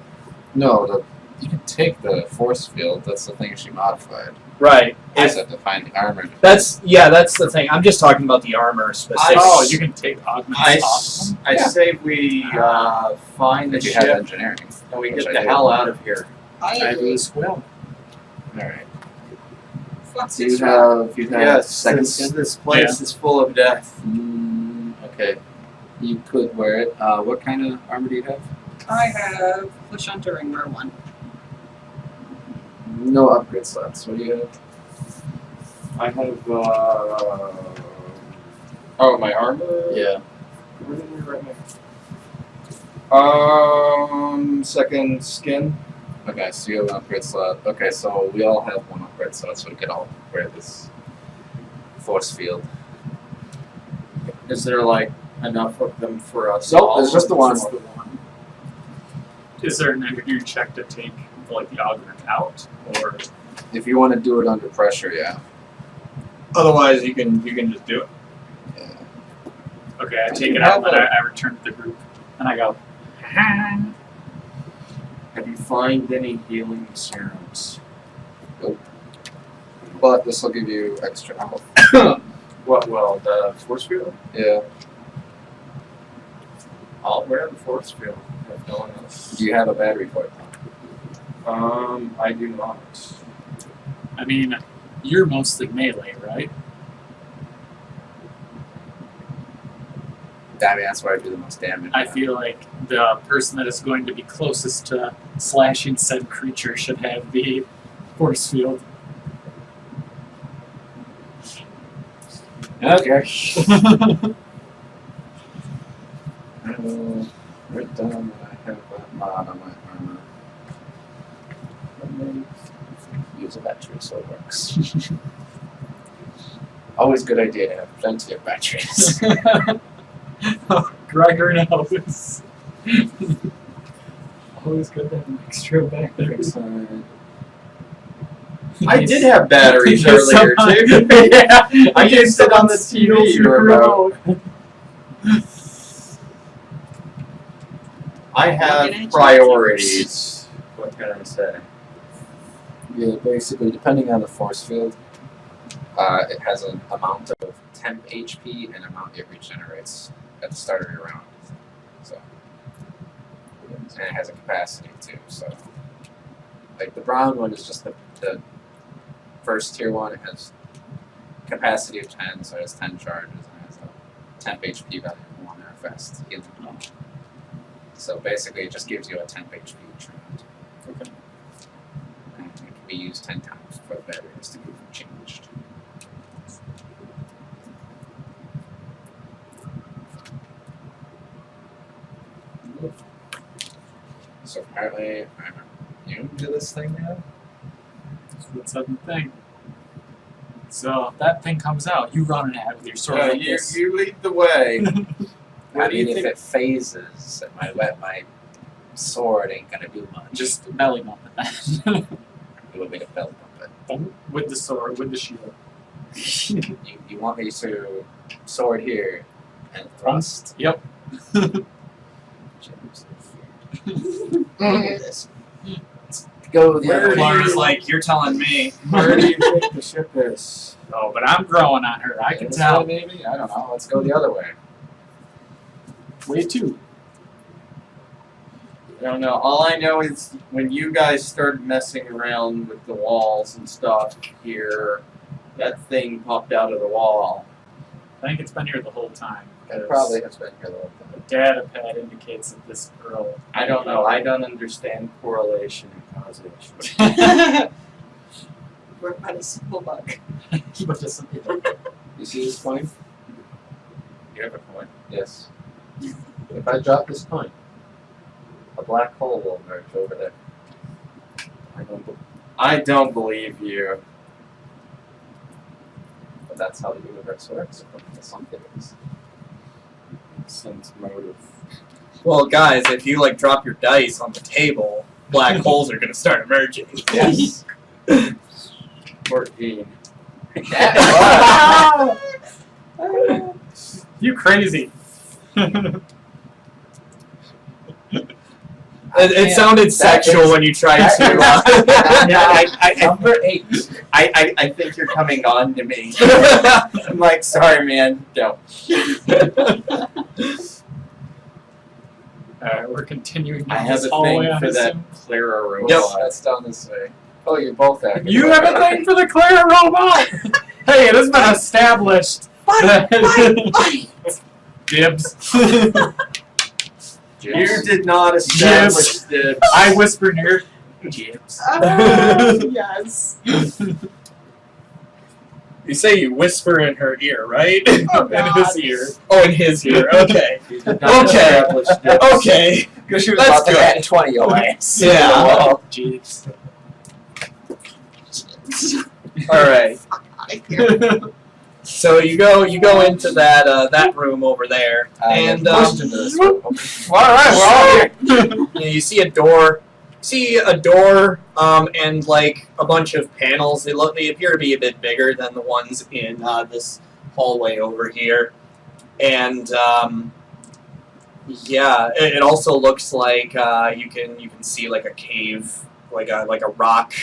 No, you can take the force field. That's the thing she modified. Right. I If, just have to find the armor. that's the thing. I'm just talking about the armor specifically. Oh, you can take augments off them? I Yeah. say we find the If you have ship engineering. and we which get I the do. hell out of here. I do as well. Alright. What's Do you this? have Yes, second this, skin? this place is full of death. Okay. You could wear it. What kind of armor do you have? I have push on during wear 1. No upgrade slots. What do you have? I have oh, my armor? Yeah. Where did we write my second skin. Okay, so you have an upgrade slot. Okay, so we all have one upgrade slot, so we could all wear this force field. Is there like enough of them for us? Nope, all? there's just the one. Is there an engineering check to take like the augment out, or If you want to do it under pressure, yeah. Otherwise, you can just do it. Yeah. okay, I take You it out have and a- I return to the group and I go. Have you find any healing serums? But this will give you extra health. What? Well, the force field. Yeah. I'll wear the force field if no one else. Do you have a battery for it? I do not. I mean, you're mostly melee, right? I mean, that's where I do the most damage. I feel like the person that is going to be closest to slashing said creature should have the force field. Okay. Write down that I have a mod on my armor. Let me use a battery so it works. Always a good idea to have plenty of batteries. Gregor knows. Always good to have an extra batteries. I did have batteries earlier too. Yeah, I used it on the TV remote. I have priorities. What can I say? Yeah, basically, depending on the force field, it has an amount of temp HP and amount it regenerates at the start of your round. So, and it has a capacity too. So, like the brown one is just the first tier one. It has capacity of 10, so it has 10 charges and has a temp HP value of 1 or fast healing. So basically, it just gives you a temp HP each round. Okay. And it can be used 10 times for the barriers to be changed. So apparently, I'm immune to this thing now. That's what said the thing. So if that thing comes out, you run it out with your sword like this. you lead the way. I do you mean, if think- it phases, my sword ain't gonna do much. Just belly bump it then. You want me to belt bump With the sword, with the shield. it? You want me to sword here and thrust? Yep. Look at this. Let's go the other way. Laura's like, you're telling me. Where do you think the ship is? Oh, but I'm growing on her. I can This tell. way, maybe? I don't know. Let's go the other way. Way too. I don't know. All I know is when you guys started messing around with the walls and stuff here, that thing popped out of the wall. I think it's been here the whole time. It probably has been here the whole time. The data pad indicates that this girl. I don't know. I don't understand correlation and causation. We're about a simple bug. But just some people. You see this coin? You have a point. Yes. If I drop this coin, a black hole will emerge over there. I don't believe you. But that's how the universe works. Some things. Sense motive. Well, guys, if you like drop your dice on the table, black holes are gonna start emerging. Yes. 14. You crazy. It sounded sexual when you tried to. Number 8. I think you're coming on to me. I'm like, sorry, man. No. Alright, we're continuing I down have this a hallway thing on for this that sim. Clara robot. Yep. That's down this way. Oh, you're both there. You have a thing for the Clara robot! Hey, it has been established. Fight! Dibs. You did not establish dibs. I whisper in here. Dibs. Yes. You say you whisper in her ear, right? Oh, In his ear. Oh, in his ear. Okay. You did not Okay. establish dibs. Okay. Because she was That's about to good. add 20 your ass. Yeah. Well, Jeez. All right. So you go into that room over there, and pushed into this room. all right, we're all here. You see a door. And like a bunch of panels. They appear to be a bit bigger than the ones in this hallway over here, and yeah, it also looks like you can see like a cave, like a rock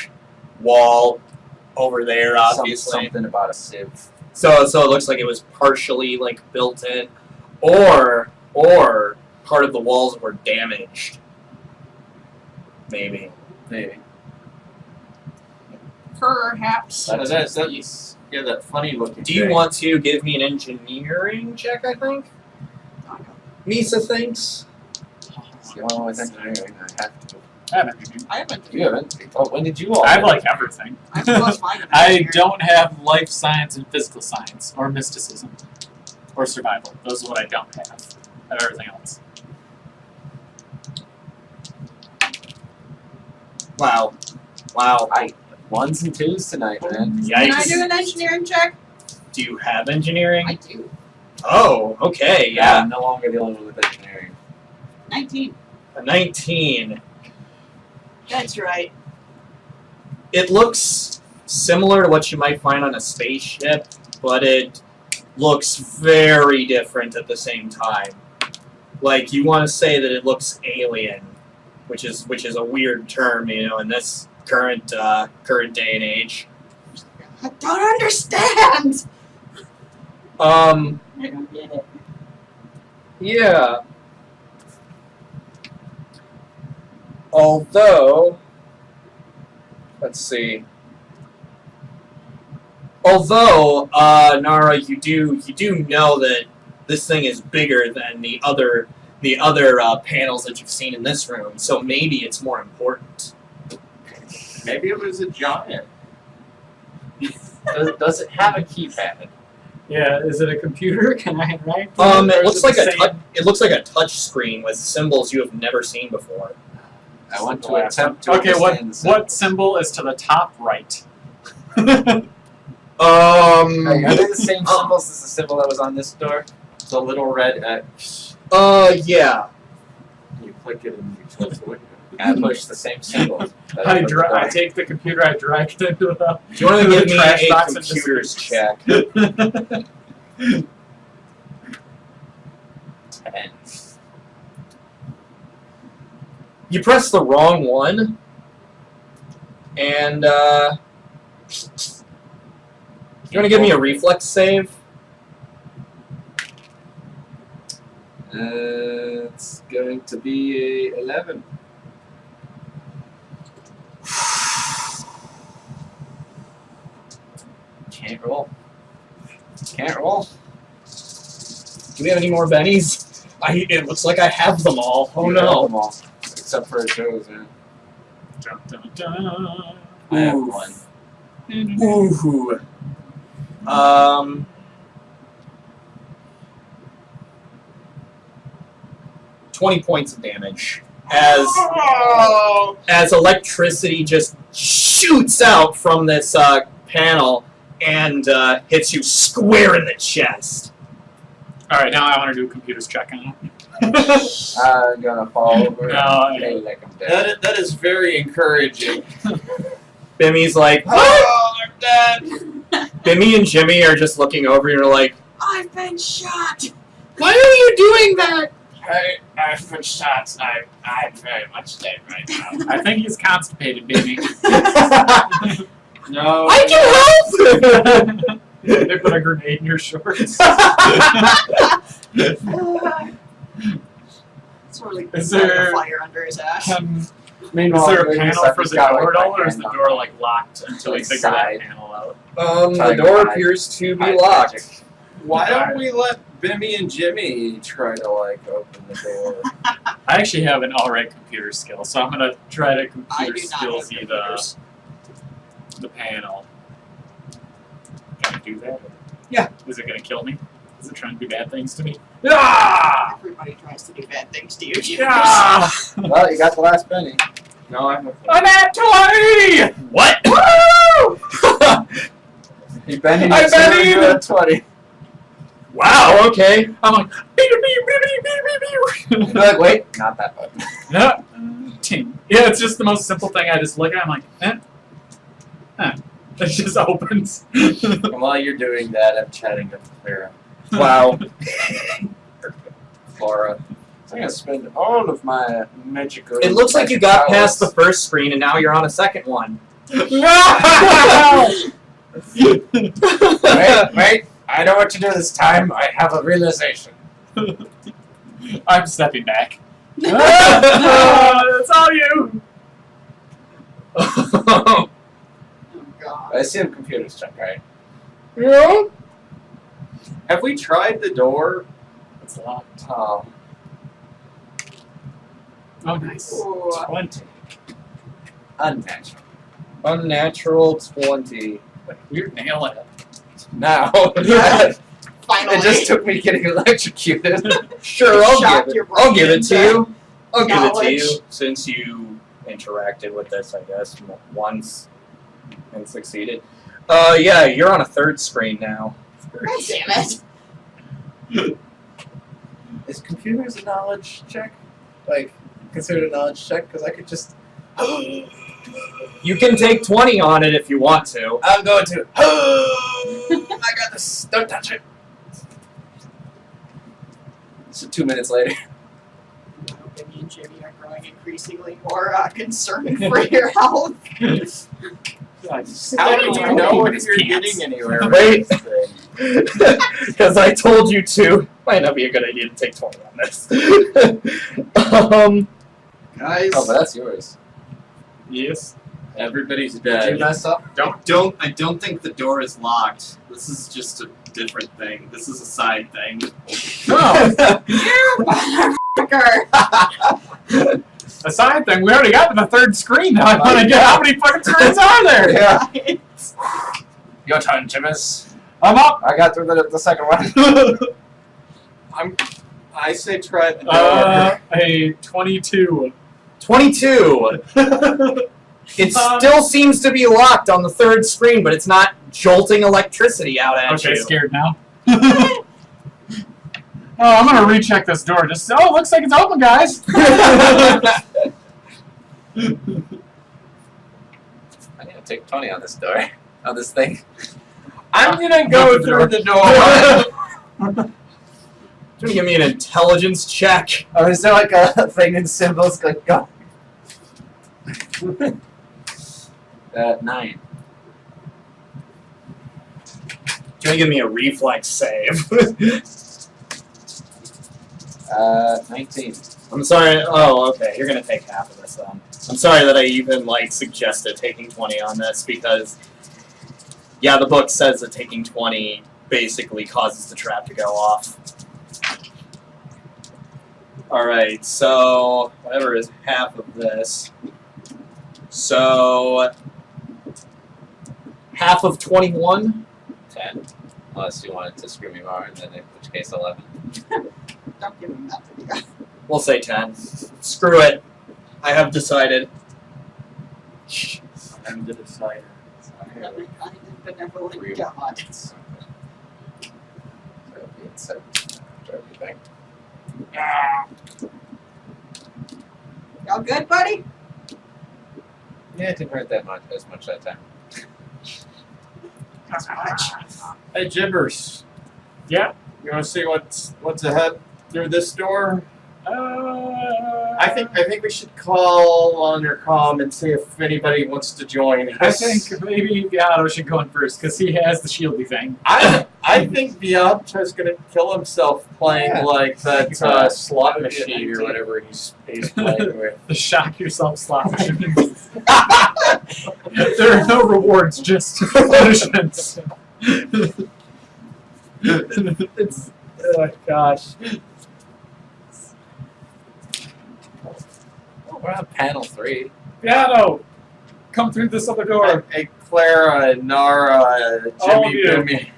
wall over there, obviously. Something about a sieve. So it looks like it was partially like built in, or part of the walls were damaged. Maybe. Perhaps. That's that funny looking. Do you thing. want to give me an engineering check? I think. Misa thinks. It's the only thing engineering I have to do. I haven't. You haven't? Oh, when did you all? I have like everything. I've lost mine. I don't have life science and physical science, or mysticism, or survival. Those are what I don't have. I have everything else. Wow. Ones and twos tonight, man. Yikes. Can I do an engineering check? Do you have engineering? I do. Oh, okay, yeah. I'm no longer the only one with engineering. 19. A 19. That's right. It looks similar to what you might find on a spaceship, but it looks very different at the same time. Like, you want to say that it looks alien, which is a weird term, in this current day and age. I don't understand. I don't get it. Yeah. Although, let's see. Although, Nara, you do know that this thing is bigger than the other panels that you've seen in this room, so maybe it's more important. Maybe it was a giant. Does it have a keypad? Yeah, is it a computer? Can I write? It looks like it looks like a touch screen with symbols you have never seen before. I want to attempt to Okay, understand the what symbol is to the top right? Like, are they the same symbols as the symbol that was on this door? The little red X. Yeah. You click it and you close the window. I push the same symbol. I take the computer, I drag it into the. Do you want to give me trash a box and computers just- check? 10. You press the wrong one, and you want to give me a reflex save? It's going to be a 11. Can't roll. Can't roll. Do we have any more bennies? It looks like I have them all. Oh You have no. them all. Except for Joe's, man. Dun, dun, dun. I have Oof. one. Ooh. 20 points of damage as electricity just shoots out from this panel and hits you square in the chest. Alright, now I want to do a computer's check on it. I'm gonna fall over No, and play like I'm dead. That is very encouraging. Bimmy's like, Oh, I'm dead. Bimmy and Jimmy are just looking over and are like, I've been shot. why are you doing that? I've been shot. I'm very much dead right now. I think he's constipated, baby. No. I can help! They put a grenade in your shorts. Sort of like Is there- a fire under his ass. Is Meanwhile, there a Grady's panel like, for he's the got, door like, though, my or is the hand door on like locked until we like, figure side. that panel out? The Trying to door hide- appears to be hide locked. magic. Why don't we let Bimmy and Jimmy try to like open the door? I actually have an alright computer skill, so I'm gonna try to I computer do not skills have the computers. the panel. Can I do that? Yeah. Is it gonna kill me? Is it trying to do bad things to me? Ah! Everybody tries to do bad things to you. Yeah! Well, you got the last penny. No, I'm a I'm at 20! What? You bet I bet he you at 20. Wow, okay. I'm like, You're like, wait, not that button. yeah, ting. Yeah, it's just the most simple thing. I just look at it, I'm like, it just opens. And while you're doing that, I'm chatting with Clara. Wow. Flora. I'm gonna spend all of my magical. It looks like you got past the powers. first screen and now you're on a second one. Wait, I know what to do this time. I have a realization. I'm stepping back. It's all you. Oh god. I assume computers check, right? Yeah. Have we tried the door? It's locked. Oh, Oh, nice. Ooh. 20. unnatural. Unnatural 20. You're nailing it. Now, Finally. it just took me getting electrocuted. Sure, Shocked your brain I'll give it to into you. I'll give it to you knowledge. since you interacted with this, I guess, once and succeeded. Yeah, you're on a third screen now. God damn it. Is computers a knowledge check? Like, considered a knowledge check? Because I could just. You can take 20 on it if you want to. I'm going to. I got this. Don't touch it. So 2 minutes later. Benny and Jimmy are growing increasingly more concerned for your health. How do you know if you're Pants. getting anywhere? Wait. with this thing? Because I told you to. Might not be a good idea to take 20 on this. Guys, Oh, but that's yours. Yes. Everybody's Did you dead. mess up? I don't think the door is locked. This is just a different thing. This is a side thing. No! You motherfucker! A side thing, we already got to the third screen now. I want to get how many fucking screens are there? Yeah. Your turn, Jimmers. I'm up! I got through the second one. I say try the door. A 22. 22. It still seems to be locked on the third screen, but it's not jolting electricity out at Okay, you. scared now. Oh, I'm gonna recheck this door. Just looks like it's open, guys. I need to take 20 on this door. On this thing. I'm gonna go through the door. Can you give me an intelligence check? Oh, is there like a thing in symbols like go? 9. Can you give me a reflex save? 19. I'm sorry. Oh, okay. You're gonna take half of this then. I'm sorry that I even suggested taking 20 on this because, yeah, the book says that taking 20 basically causes the trap to go off. All right. So whatever is half of this. So half of 21. 10. Unless you wanted to screw me more, and then in which case 11. Don't give me that video. We'll say 10. Screw it. I have decided. I'm the decider. Every kind of benevolent God. So it'll be at 7 after everything. Y'all good, buddy? Yeah, it didn't hurt that much as much that time. Not much. Hey, Jibbers. Yeah. You want to see what's ahead through this door? I think we should call on your comm and see if anybody wants to join us. I think maybe Beato should go in first because he has the shieldy thing. I think Bianca's gonna kill himself playing like that slot machine or whatever he's playing with. The shock yourself slot machine. There are no rewards, just punishments. It's oh gosh. Oh, we're on panel 3. Beato, come through this other door. Hey, Clara, Nara, All of Jimmy, you. Boomy.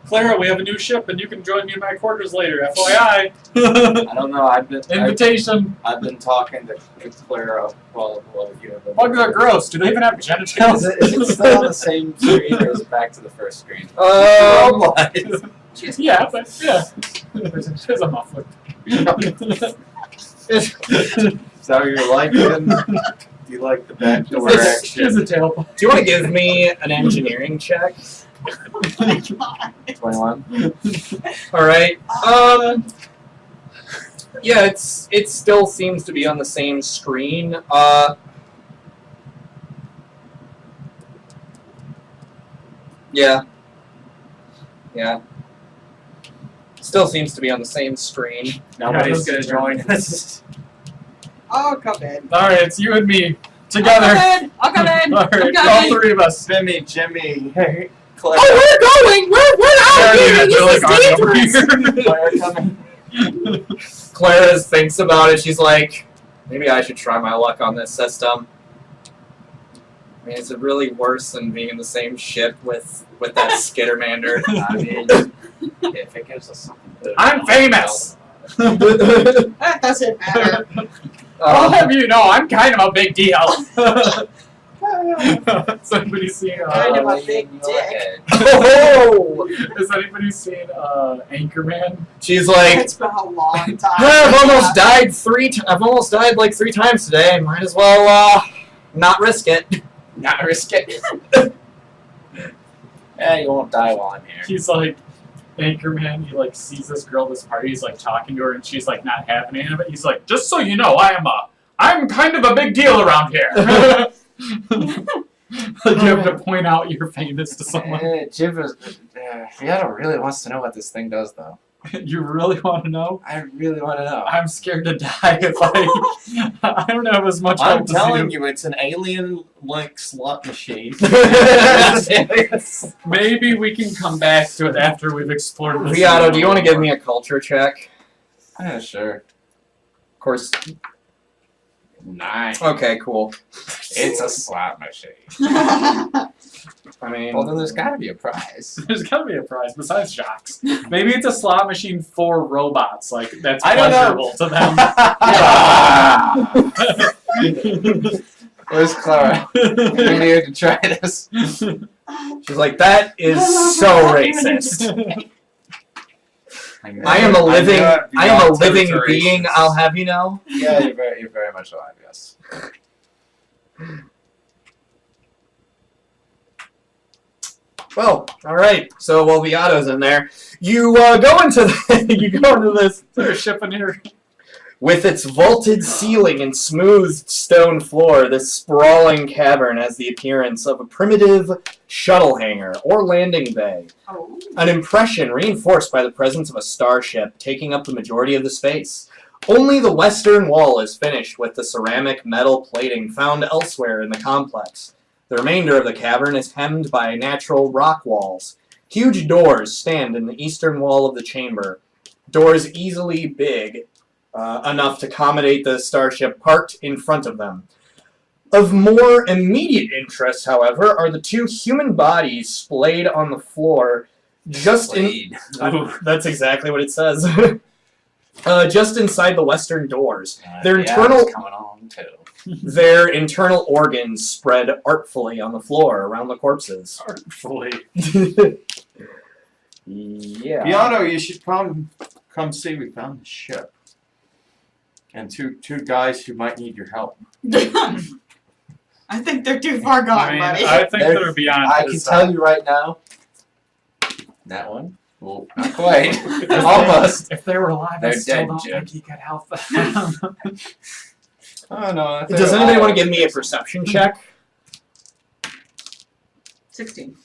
Clara, we have a new ship, and you can join me in my quarters later. FYI. I don't know. I've been talking to Clara while you know. Bugs are gross. Do they even have genitals? Is it still on the same screen, or is it back to the first screen? Yeah, but yeah. There's a muffler. Is that what you're liking? Do you like the backdoor action? Here's a tailpipe. Do you want to give me an engineering check? 21. All right. Yeah, it still seems to be on the same screen. Yeah. Still seems to be on the same screen. Nobody's gonna join us. Oh, come in. All right, it's you and me together. I'll come in. All right, I'm all coming. three of us. Jimmy, hey, Clara. Oh, we're going! We're out here! They're This is dangerous! Clara coming. Clara thinks about it. She's like, maybe I should try my luck on this system. I mean, is it really worse than being in the same ship with that Skittermander? I mean, if it gives us something to I'm famous. That doesn't matter. I'll have you know, I'm kind of a big deal. Has anybody seen? Kind of a big dick. Oh! Has anybody seen Anchorman? She's like, It's been a long time. I've almost died I've almost died like 3 times today. Might as well not risk it. Not risk it. Yeah, you won't die while I'm here. He's like Anchorman. He like sees this girl at this party. He's like talking to her, and she's like not having any of it. He's like, just so you know, I'm kind of a big deal around here. Like you have to point out you're famous to someone. Jib Viato really wants to know what this thing does, though. You really want to know? I really want to know. I'm scared to die if I don't have as much I'm help as telling you. you, it's an alien-like slot machine. Maybe we can come back to it after we've explored this. Riato, do you want to give me a culture check? Yeah, sure. Of course. 9. Okay, cool. It's a slot machine. I mean, Well, then there's got to be a prize. There's gotta be a prize besides jocks. Maybe it's a slot machine for robots. Like that's I don't know. pleasurable to them. Where's Clara? We need to try this. she's like, that is so racist. I am a living being, I'll have you know. Yeah, you're very much alive, yes. Well, all right. So while Viato's in there, you go into this There's a ship in here. with its vaulted ceiling and smoothed stone floor. This sprawling cavern has the appearance of a primitive shuttle hangar or landing bay. Oh. An impression reinforced by the presence of a starship taking up the majority of the space. Only the western wall is finished with the ceramic metal plating found elsewhere in the complex. The remainder of the cavern is hemmed by natural rock walls. Huge doors stand in the eastern wall of the chamber. Doors easily big enough to accommodate the starship parked in front of them. Of more immediate interest, however, are the 2 human bodies splayed on the floor just in... That's exactly what it says. Just inside the western doors. Their internal... coming on too. Their internal organs spread artfully on the floor around the corpses. Artfully. Yeah. Piano, you should come see. We found the ship. And two guys who might need your help. I think they're too far gone, I mean, buddy. I think they're beyond. I can tell you right now. That one? Well, not quite. Almost. If they were alive, They're I still dead, don't Jim. think he could help them. Oh no. if Does they're anybody want alive, to give me a perception check? 16.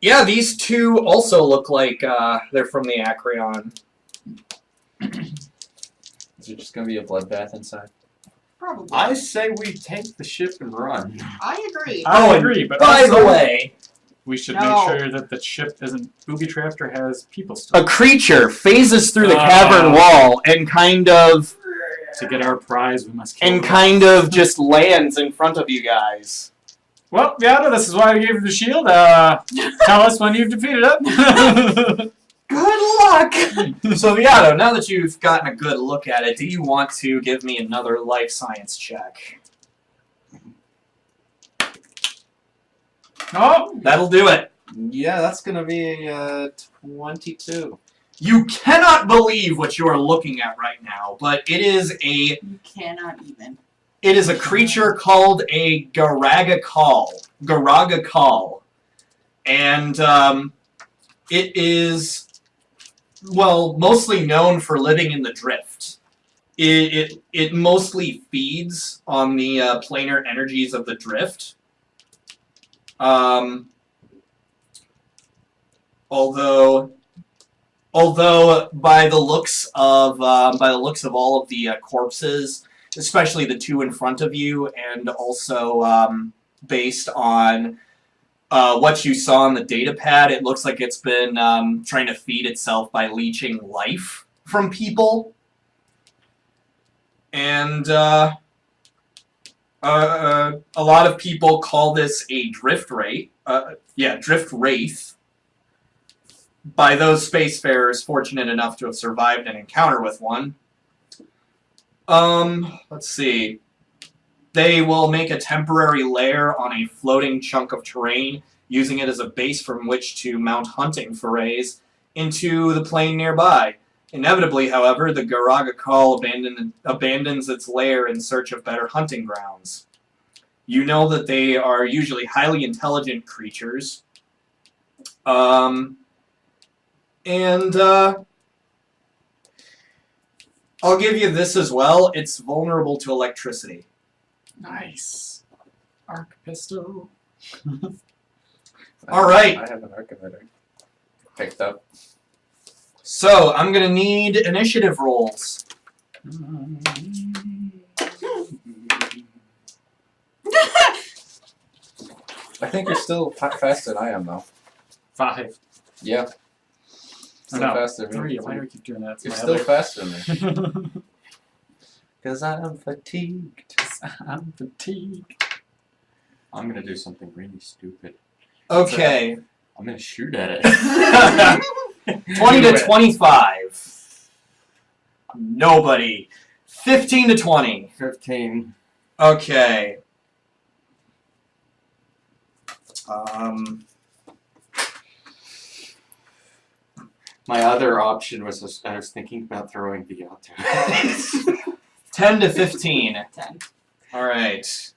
Yeah, these 2 also look like they're from the Acreon. Is it just gonna be a bloodbath inside? Probably. I say we take the ship and run. I agree. I agree, but By also the way, we should No. make sure that the ship isn't booby-trapped or has people still. a creature phases through the cavern wall and kind of To get our prize, we must kill them. just lands in front of you guys. Well, Beata, this is why I gave you the shield. Tell us when you've defeated it. Good luck! So Viato, now that you've gotten a good look at it, do you want to give me another life science check? Oh, That'll do it. Yeah, that's gonna be 22. You cannot believe what you are looking at right now, but it is a You cannot even. creature called a Garagakal. Garagakal. And it is, well, mostly known for living in the drift. It mostly feeds on the planar energies of the drift. Although by the looks of all of the corpses, especially the 2 in front of you, and also based on what you saw on the data pad, it looks like it's been trying to feed itself by leeching life from people. And a lot of people call this a drift wraith. Drift wraith. By those spacefarers fortunate enough to have survived an encounter with one. Let's see. They will make a temporary lair on a floating chunk of terrain, using it as a base from which to mount hunting forays into the plain nearby. Inevitably, however, the Garagakal abandons its lair in search of better hunting grounds. You know that they are usually highly intelligent creatures. I'll give you this as well. It's vulnerable to electricity. nice. Arc pistol. All right. I have an arc emitter. Picked up. So I'm gonna need initiative rolls. I think you're still faster than I am, though. 5. Yeah. Still No, faster than me. 3. Why do I keep doing that? It's You're my still other- faster than me. Because I'm fatigued. I'm fatigued. I'm gonna do something really stupid. Okay. I'm gonna shoot at it. 20 Do to it. 25. Nobody. 15 to 20. 15. Okay. My other option was I was thinking about throwing the out there. 10 to 15. 10. All right.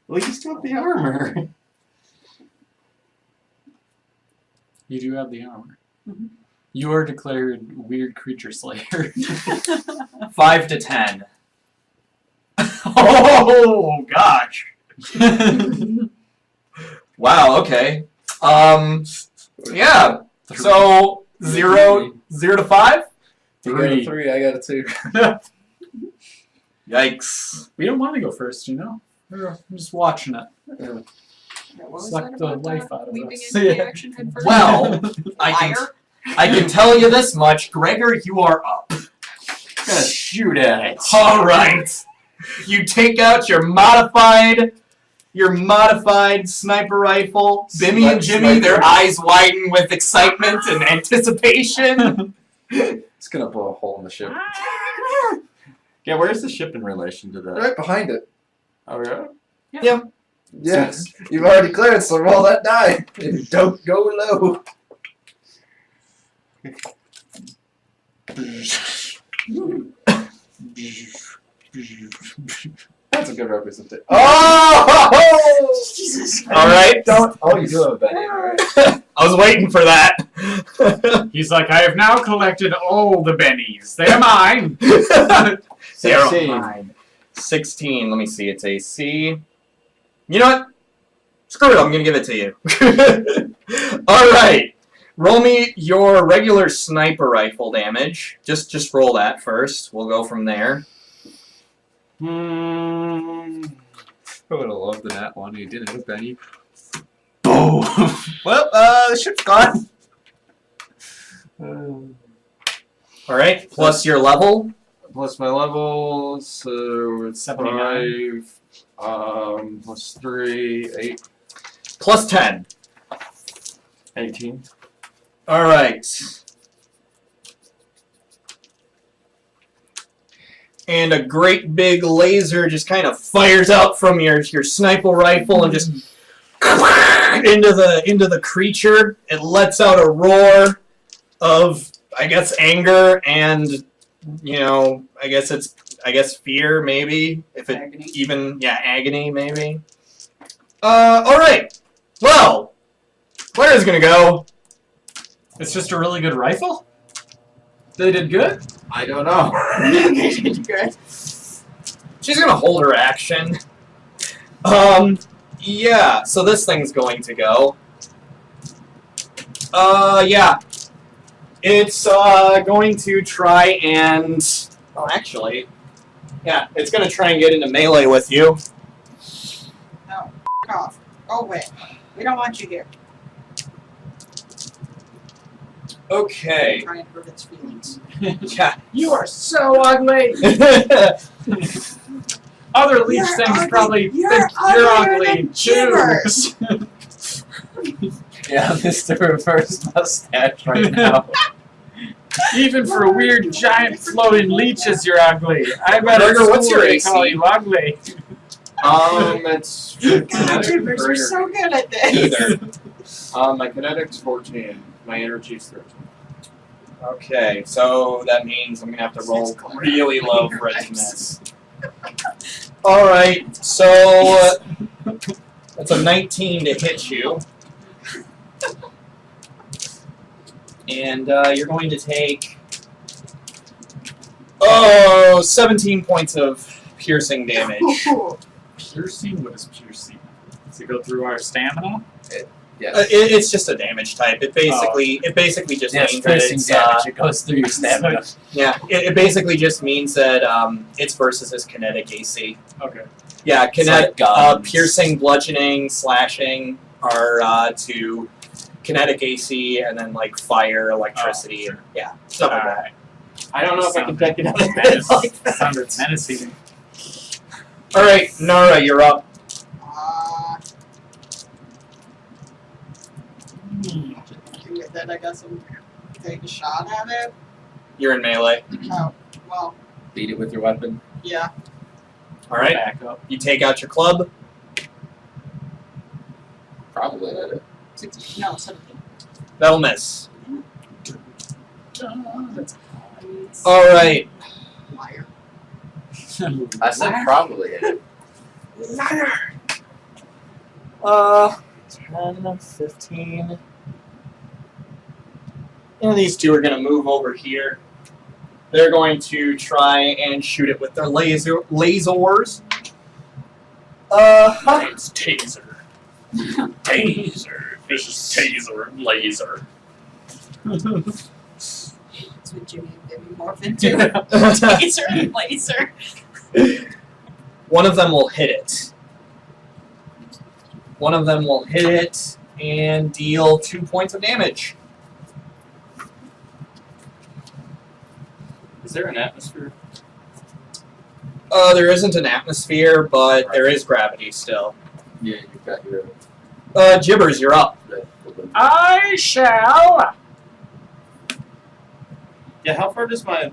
Well, you still have the armor. You do have the armor. Mhm. You are declared weird creature slayer. 5 to 10. Oh gosh. Wow. Okay. Yeah. So 0 to 5. You got a 3, I got a 2. Yikes. We don't want to go first, you know? I'm just watching it. Yeah, what was Suck that the about, life out of leaping us. into the Yeah. action head first? Well, I can tell you this much, Gregor. You are up. I'm gonna shoot at it. All right. You take out your modified sniper rifle. Bimmy and Jimmy, their eyes widen with excitement and anticipation. It's gonna blow a hole in the ship. Yeah, where's the ship in relation to that? Right behind it. Oh, really? Yes. You've already cleared, so roll that die. And don't go low. That's a good representation. Oh! Jesus. All right. Don't. Oh, you do have a bad aim, alright. I was waiting for that. He's like, I have now collected all the bennies. They're mine. They're 16. mine. 16. Let me see. It's AC. You know what? Screw it. I'm gonna give it to you. All right. Roll me your regular sniper rifle damage. Just roll that first. We'll go from there. I would have loved the nat one. You didn't have Benny. Boom. Well, the ship's gone. All right. Plus your level. Plus my level, so it's 79. 5. Plus 3, 8, Plus 10. 18. All right. And a great big laser just kind of fires out from your sniper rifle and just into the creature. It lets out a roar of, I guess, anger and, you know, I guess fear maybe, if it Agony. even, yeah, agony maybe. All right. Well, Claire's gonna go. It's just a really good rifle? They did good? I don't know. Good. She's gonna hold her action. Yeah, so this thing's going to go. Yeah. It's, going to try and... Well, actually... Yeah, it's gonna try and get into melee with you. No, f off. Go away. We don't want you here. Okay. Try and hurt its feelings. Yeah. You are so ugly! Other leech You're things ugly. probably You're think you're uglier ugly than too. Yeah, Mr. Reverse Mustache right now. Even for weird giant floating leeches, you're ugly. I bet at Burger, what's school your they AC? call you ugly. It's God, kinetic Tubers, you're greater. so good at this. Either. My kinetic's 14. My energy's 13. Okay, so that means I'm gonna have to roll really low for it to miss. Alright, so that's a 19 to hit you. And you're going to take 17 points of piercing damage. Ooh. Piercing? What is piercing? Does it go through our stamina? Yes. It's just a damage type. It basically just Yes, means that piercing it's damage. It goes through your stamina. yeah. It basically just means that its versus is kinetic AC. Okay. Yeah, It's like guns. piercing, bludgeoning, slashing are to kinetic AC, and then like fire, electricity, and yeah, stuff like that. Alright. I don't know if I can take it out of Menace. like that. Sounded menacing. All right, Nara, you're up. With it, I guess I'm take a shot at it. You're in melee. Oh, well, Beat it with your weapon. yeah. All right, Back up. you take out your club. Probably hit it. 16. No, 17. That'll miss. That's All right. Liar. I said probably hit it. 10, 15. And these two are going to move over here. They're going to try and shoot it with their lasers. It's taser. Taser. This is taser and laser. That's what Jimmy and Debbie morph into. Taser and laser. One of them will hit it. One of them will hit it and deal 2 points of damage. Is there an atmosphere? There isn't an atmosphere, but there is gravity still. Yeah, you've got your Gibbers, you're up. I shall. Yeah, how far does my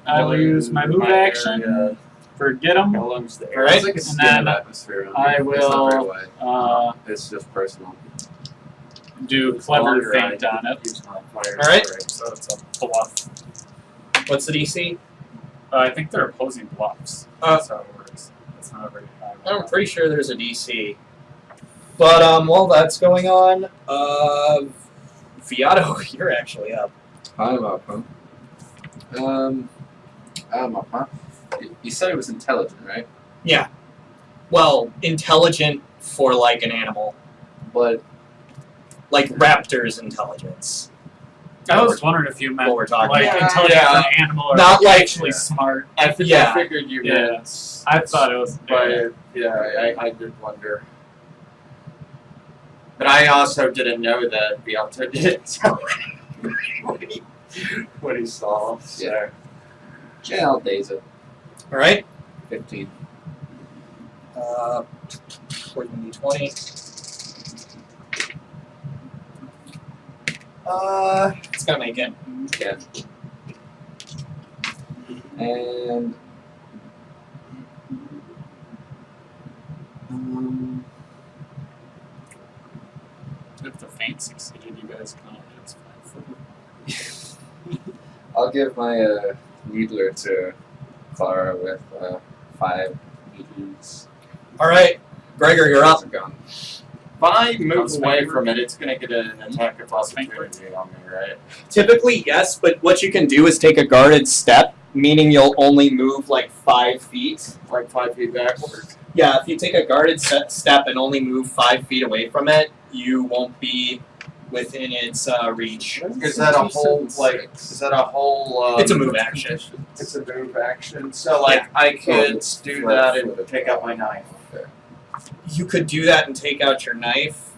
I will use my move action area, for get 'em. how long's the All area? right. It's like a And standard then atmosphere. I It's not very will, wide. It's just personal. Do clever feint on it. All right. So it's a bluff. What's the DC? I think they're opposing bluffs. That's how it works. That's not a very high I'm roll. pretty sure there's a DC. But while that's going on, Viato, you're actually up. I'm up, huh? I'm up, huh? You said it was intelligent, right? Yeah. Well, intelligent for like an animal, But like raptor's intelligence. I was wondering if you meant What we're talking like about. intelligent Yeah. for an animal or Not like- actually smart. I Yeah. figured you Yeah. meant. I thought it was. But yeah, I did wonder. But I also didn't know that Beato did so when he saw. So. Yeah. Yeah, I'll daze it. All right. 15. 20. It's gonna make it. Yeah. And If the feint succeeded, you guys can it's 5 foot. I'll give my needler to Clara with 5 needles. All right, Gregor, you're up. It's a gun. If I move Don't away spend from it, it's gonna get an attack of opportunity on me, right? Typically, yes, but what you can do is take a guarded step, meaning you'll only move like 5 feet. Like 5 feet backwards. Yeah, if you take a guarded step and only move 5 feet away from it, you won't be within its reach. Is that a whole like? Is that a whole? It's a move action. It's a move action. So like I could do that and take out my knife. You could do that and take out your knife,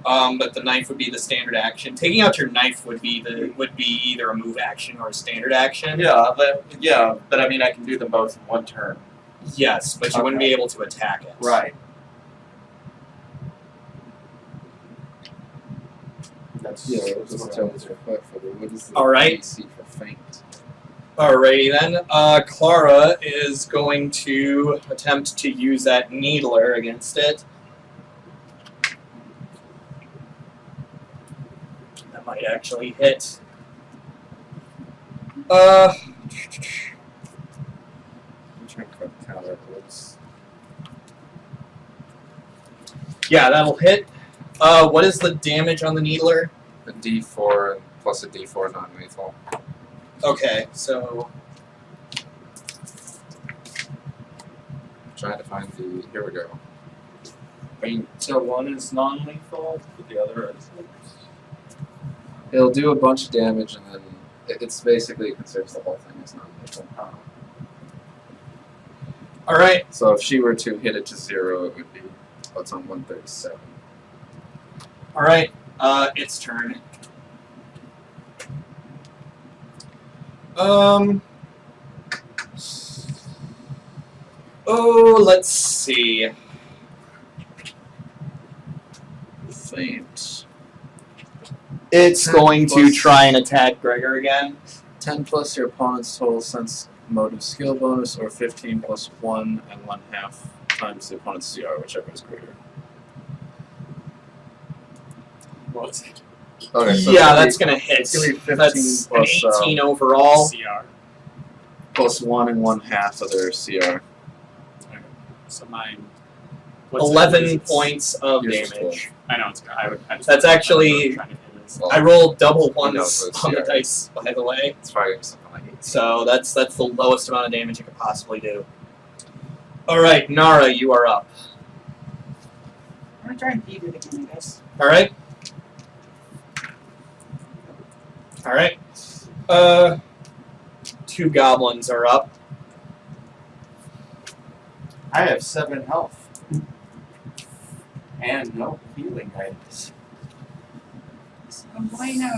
but the knife would be the standard action. Taking out your knife would be either a move action or a standard action. Yeah, but I mean I can do them both in one turn. Yes, but you wouldn't be able to attack it. Right. That's Let's just tell us what is the All right. DC for feint? Alrighty then. Clara is going to attempt to use that needler against it. That might actually hit. I'm trying to count it. Yeah, that'll hit. What is the damage on the needler? A D4 and plus a D4 non-lethal. Okay, so Trying to find the. Here we go. So one is non-lethal, but the other is. It'll do a bunch of damage, and then it's basically considers the whole thing as non-lethal. All right. So if she were to hit it to 0, it would be what's on 137. All right. Its turn. Oh, let's see. Faint. It's going to try and attack Gregor again. 10 plus your opponent's total sense motive skill bonus, or 15 plus 1 and 1/2 times the opponent's CR, whichever is greater. What's it? Okay, so Yeah, that's going to hit. it's gonna be 15 That's an plus, 18 overall. CR. plus 1 and 1/2 of their CR. So mine. 11 points of Yours is damage. I know it's. I just That's actually- trying to hit this. Well, I rolled double You know, ones it's on the CR. dice, by the way. it's probably something like 8. So that's the lowest amount of damage you could possibly do. All right, Nara, you are up. I'm gonna try and beat it again, I guess. All right. All right. 2 goblins are up. I have 7 health. And no healing items. So why no?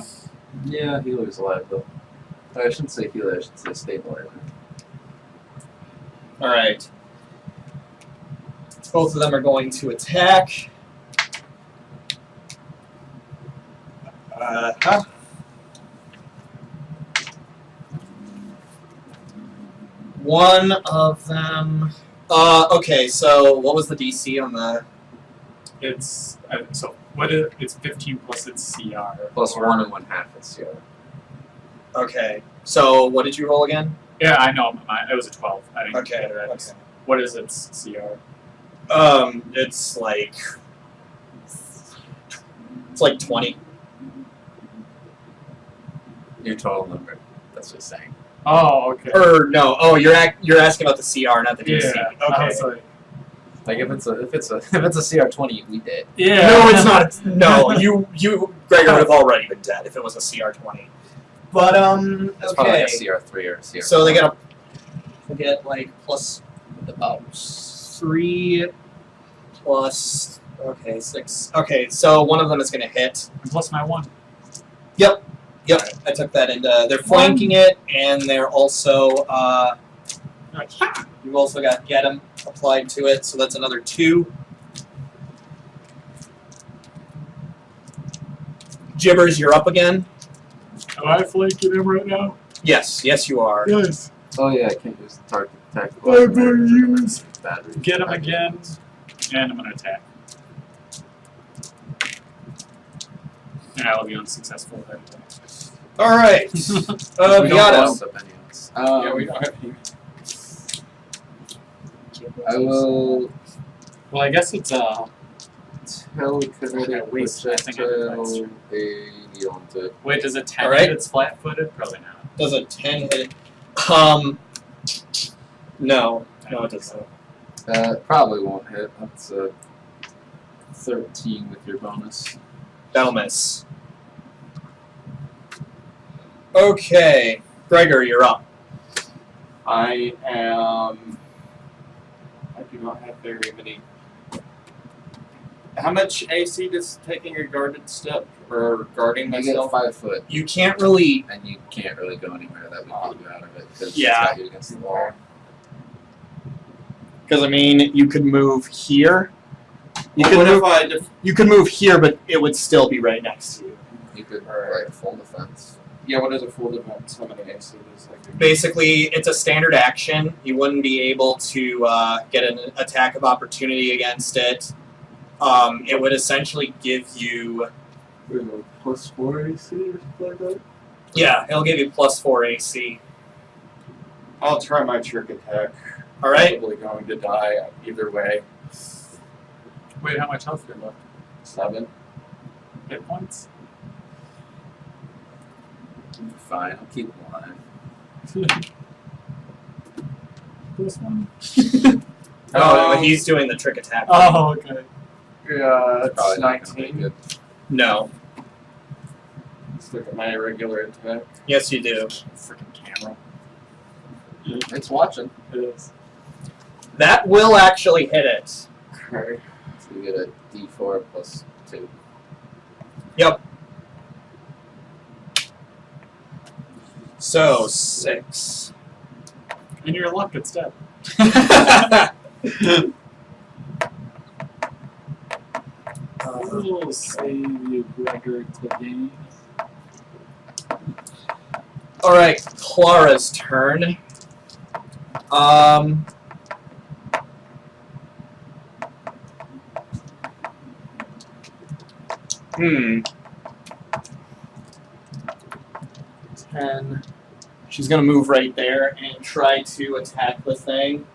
Yeah, healer's alive though. I shouldn't say healer, I should say stabilizer. All right. Both of them are going to attack. One of them. Okay. So what was the DC on the? It's so what is it's 15 plus its CR Plus or- 1 and 1/2 is CR. Okay. So what did you roll again? Yeah, I know. It was a 12. I didn't Okay. get it. Okay. What is its CR? It's like 20. Your total number. That's what it's saying. Oh, okay. Or no? Oh, you're asking about the CR, not the DC. Yeah. Okay. I was like, Like if it's a CR 20, we did. yeah. No, it's not. No, you Gregor would have already been dead if it was a CR 20. But It's probably okay. like a CR 3 or a CR. So they get like plus about 3 plus 6. Okay, so one of them is gonna hit. And plus my 1. Yep, I took that into. They're flanking it, and they're also you've also got get 'em applied to it, so that's another 2. Gibbers, you're up again. Am I flanking him right now? Yes, you are. Yes. Oh yeah, I can't use the target attack. I'm gonna use battery. Get him again, and I'm gonna attack. And I will be unsuccessful with that attack. All right, We don't Viatis. have minions. Yeah, we don't have any. I will Well, I guess it's telekinetic Waste, I think I did that projectile straight. a needle into it. Wait, does a 10 Alright. hit it's flat-footed? Probably not. Does a 10 hit? No, it doesn't. Probably won't hit. That's a 13 with your bonus. That'll miss. Okay, Gregor, you're up. I do not have very many. How much AC does taking a guarded step or guarding You get myself? 5 foot, You can't really. and you can't really go anywhere that would get you out of it because Yeah. it's got you against the wall. Because I mean, you could move here. You Well, could what move. if I def- You could move here, but it would still be right next to you. You could Alright. like full defense. Yeah, what is a full defense? How many AC does that give me? Basically, it's a standard action. You wouldn't be able to get an attack of opportunity against it. It would essentially give you. Plus 4 AC or something like that. Yeah, it'll give you +4 AC. I'll try my trick attack. All right. Probably going to die either way. Wait, how much health do you left? 7. Hit points? Fine, I'll keep him alive. This one? Oh, he's doing the trick attack. Oh, okay. Probably not gonna be 19. good. No. Let's look at my regular attack. Yes, you do. Freaking camera. It's watching. It is. That will actually hit it. Okay. So you get a D4 plus 2. Yep. So 6. And your luck, it's dead. We'll save you, Gregor, to gain. All right, Clara's turn. Hmm. 10. She's gonna move right there and try to attack the thing.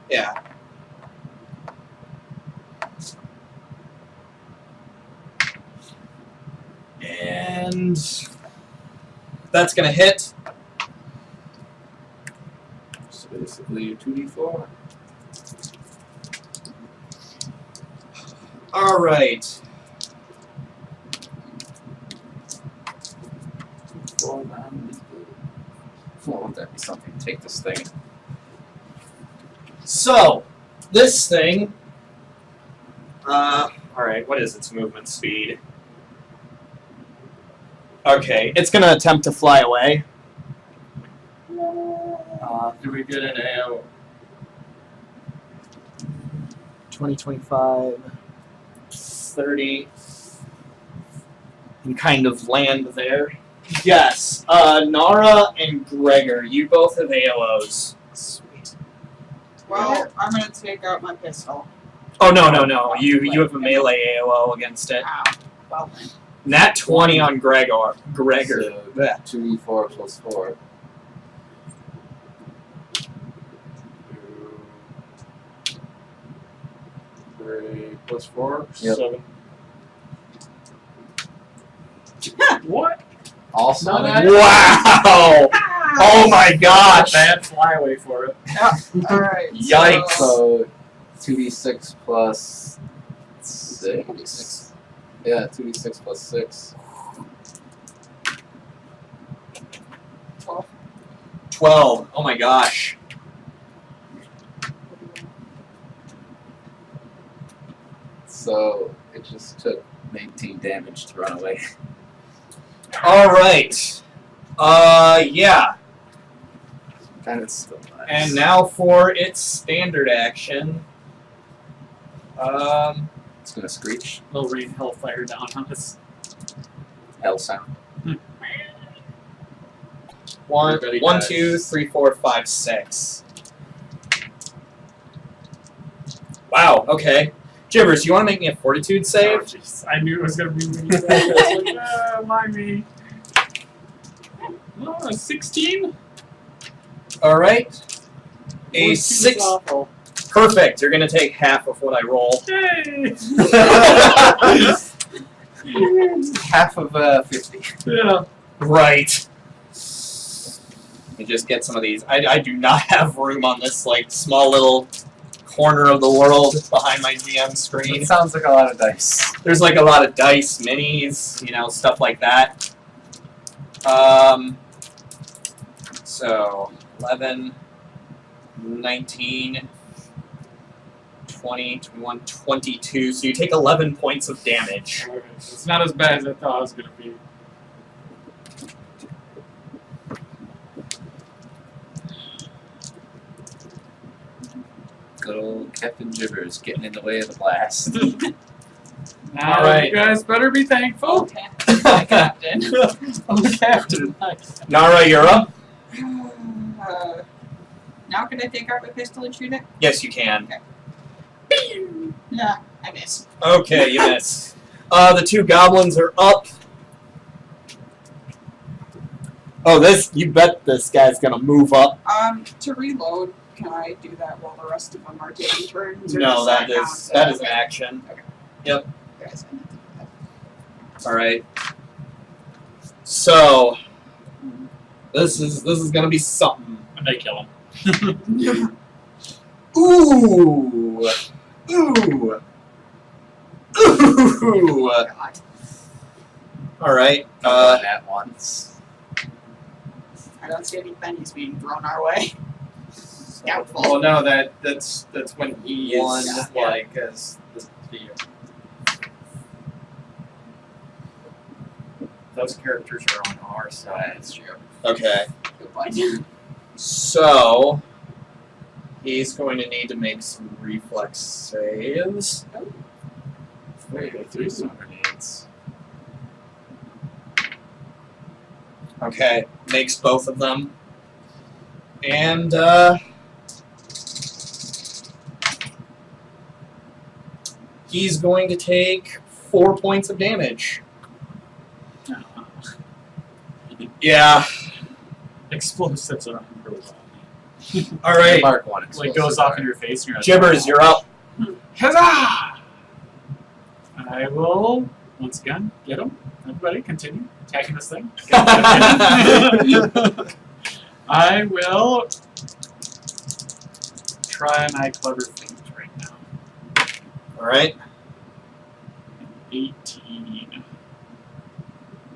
Yeah. And that's gonna hit. So basically 2D4. All right. 4 won't that be something? Take this thing. So, this thing. All right. What is its movement speed? Okay, it's gonna attempt to fly away. Do we get an AO? 20, 25, 30, and kind of land there. Yes, Nara and Gregor, you both have AOs. Sweet. Well, I'm gonna take out my pistol. Oh no. You have a melee AO against it. Ow. Well then. Nat 20 on Gregor. So Yeah. 2D4 plus 4. 3 plus 4, Yep. 7. What? Also, No, that- Wow! Oh my gosh! Bad flyaway for it. Alright. Yikes. So 2D6 plus 6. Yeah, 2D6 plus 6. 12. Oh my gosh. So it just took 19 damage to run away. Alright. Yeah. And it's still nice. And now for its standard action. It's gonna screech. Little rain hellfire down on us. Hell sound. Everybody 1, dies. 2, 3, 4, 5, 6. Wow, okay. Jibbers, you want to make me a fortitude Oh, save? jeez. I knew it was going to be when you said that. I was like, mind me. Oh, 16? Alright. A 14 is 6. awful. Perfect. You're going to take half of what I roll. Yay! Half of 50. Yeah. Right. Let me just get some of these. I do not have room on this like small little corner of the world behind my GM screen. It sounds like a lot of dice. There's like a lot of dice, minis, you know, stuff like that. So 11, 19, 20, 21, 22. So you take 11 points of damage. It's not as bad as I thought it was going to be. Good old Captain Jibbers getting in the way of the blast. Now Alright. you guys better be thankful. Okay. Captain. Oh, Captain. Nice. Nara, you're up. Now can I take out my pistol and shoot it? Yes, you can. Yeah, I missed. Okay, you miss. The two goblins are up. Oh, you bet this guy's gonna move up. To reload, can I do that while the rest of them are taking turns? Or No, does that count is an okay. action. Guys, I need to do that. Alright. So this is gonna be something. And they kill him. Ooh. Ooh. Ooh. God. All right. That once. I don't see any pennies being thrown our way. Doubtful. Well, no, that's when he One. is like as the those characters are on our side. That's true. Okay. Good point. So he's going to need to make some reflex saves. Maybe 3 stun grenades. Okay, makes both of them. And he's going to take 4 points of damage. Yeah. Explosives are really bad. All right. Mark 1 Like explosive goes off in fire. your face and you're like, Jibbers, you're up. Huzzah! I will once again get him. Everybody, continue attacking this thing. I will try my clever feint right now. All right. 18.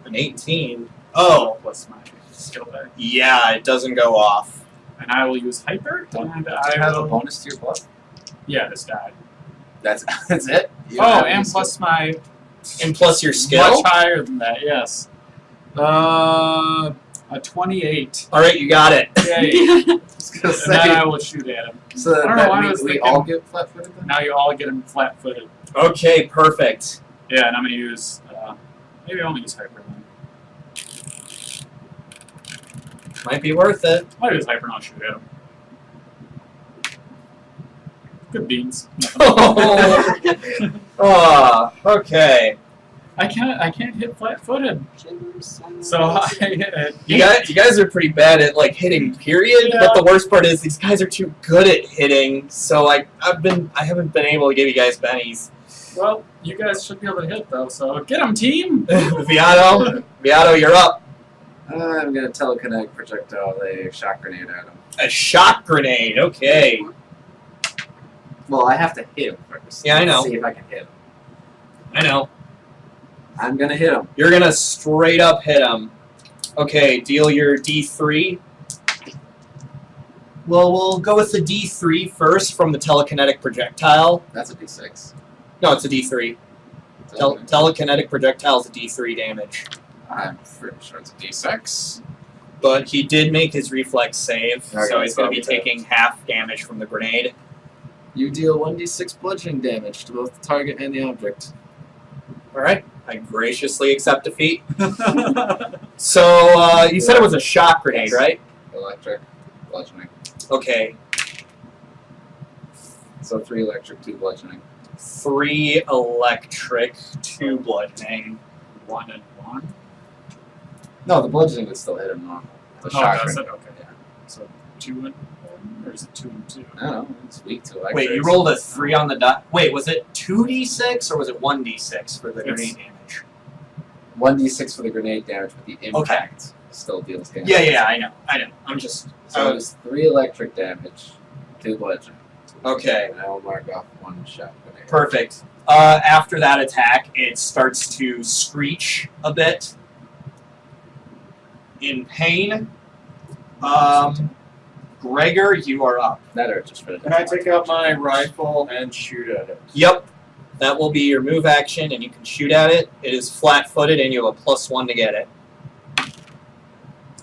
An 18. Oh, Plus my skill die. yeah, it doesn't go off. And I will use hyper. And Do you I have a will. bonus to your bluff? Yeah, this die. That's it? You don't Oh, have any and skill? plus my And plus your skill. much higher than that. Yes. A 28. All right, you got it. Yay. I was gonna And then I say, will shoot at him. so I don't know that why I means was we thinking- all get flat-footed then? Now you all get him flat-footed. Okay, perfect. Yeah, and I'm gonna use maybe I'll only use hyper then. Might be worth it. I'll use hyper and I'll shoot at him. Good beans. Oh, okay. I can't hit flat-footed. Jibbers, So I hit. You guys are pretty bad at like hitting. Period. Yeah. But the worst part is these guys are too good at hitting. So I haven't been able to give you guys bennies. Well, you guys should be able to hit though. So get him, team. Viato, you're up. I'm gonna telekinetic projectile a shock grenade at him. A shock grenade. Okay. Well, I have to hit him first. Yeah, I know. See if I can hit him. I know. I'm gonna hit him. You're gonna straight up hit him. Okay, deal your D3. Well, we'll go with the D3 first from the telekinetic projectile. That's a d6. No, it's a D3. Telekinetic projectile is a D3 damage. I'm pretty sure it's a d6. But he did make his reflex save, Okay, so he's going to be probably taking half damage from the grenade. You deal 1d6 bludgeoning damage to both the target and the object. Alright, I graciously accept defeat. So, you said it was a shock grenade, Yes. right? Electric, bludgeoning. Okay, So 3 electric, 2 bludgeoning. 3 electric, 2 bludgeoning. 1 and 1. No, the bludgeoning would still hit him normal. The Oh, shock that's grenade. it. Okay. Yeah. So 2 and 1, or is it 2 and 2? I don't know. It's weak to electric. Wait, you rolled a 3 on the dot. Wait, was it 2d6 or was it 1d6 for the grenade damage? 1d6 for the grenade damage, but the impact still deals damage. Yeah, I know. I'm just. So it was 3 electric damage, 2 bludgeoning. Okay, And I will mark off 1 shock grenade. perfect. After that attack, it starts to screech a bit in pain. Gregor, you are up. That hurt just for the Can I take out my rifle and shoot at it? Yep. That will be your move action, and you can shoot at it. It is flat-footed, and you have a +1 to get it.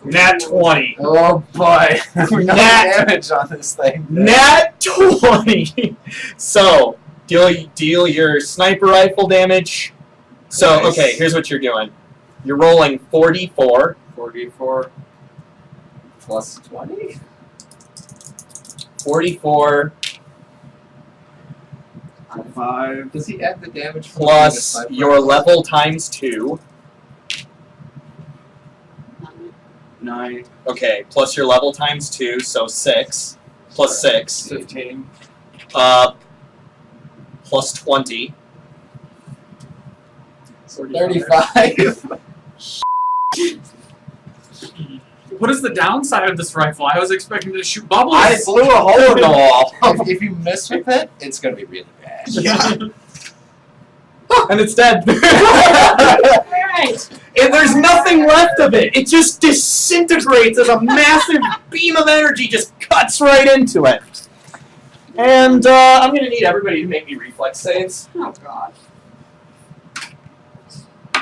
Nat 20. Oh boy! We got Nat- damage on this thing. Nat 20! So, deal your sniper rifle damage. So, Nice. okay, here's what you're doing. You're rolling 44. 44. Plus 20? 44 5. Does he add the damage from plus being a sniper? your level times 2. 9. Okay, plus your level times 2, so 6. Plus 6. 15. Plus 20. 35. What is the downside of this rifle? I was expecting to shoot bubbles. I blew a hole in the wall. If you mess with it, it's gonna be really bad. Yeah. And it's dead. Alright. And there's nothing left of it. It just disintegrates as a massive beam of energy just cuts right into it. And I'm gonna need everybody to make me reflex saves. Oh god.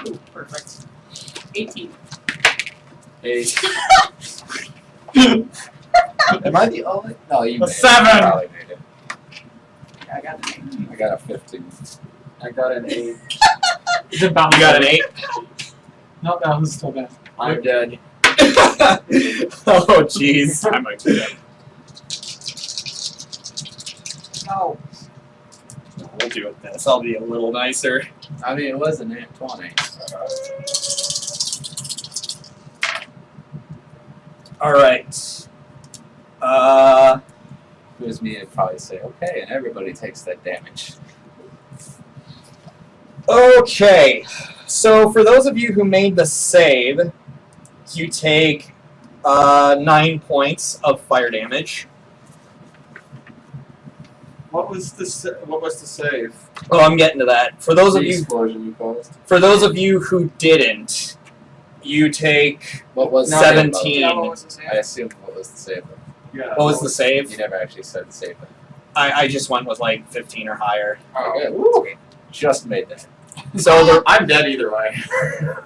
Ooh, perfect. 18. Am I the only? No, you A made 7. it. You probably made it. I got an I got a 15. I got an 8. Is it bound? You got an 8? No, that was still bad. I'm dead. Oh, jeez. I might do that. 8. No. We'll do it this. I'll be a little nicer. I mean, it was a nat 20. Alright. If it was me, I'd probably say, okay, and everybody takes that damage. Okay. So for those of you who made the save, you take 9 points of fire damage. What was the save? Oh, I'm getting to that. For those of The you explosion you caused. who didn't, you take What was the 17. Yeah, what was the save? I assumed what was the save. Yeah. What was the save? You never actually said the save. I just went with like 15 or higher. Oh, good. Just made that. So the I'm dead either way.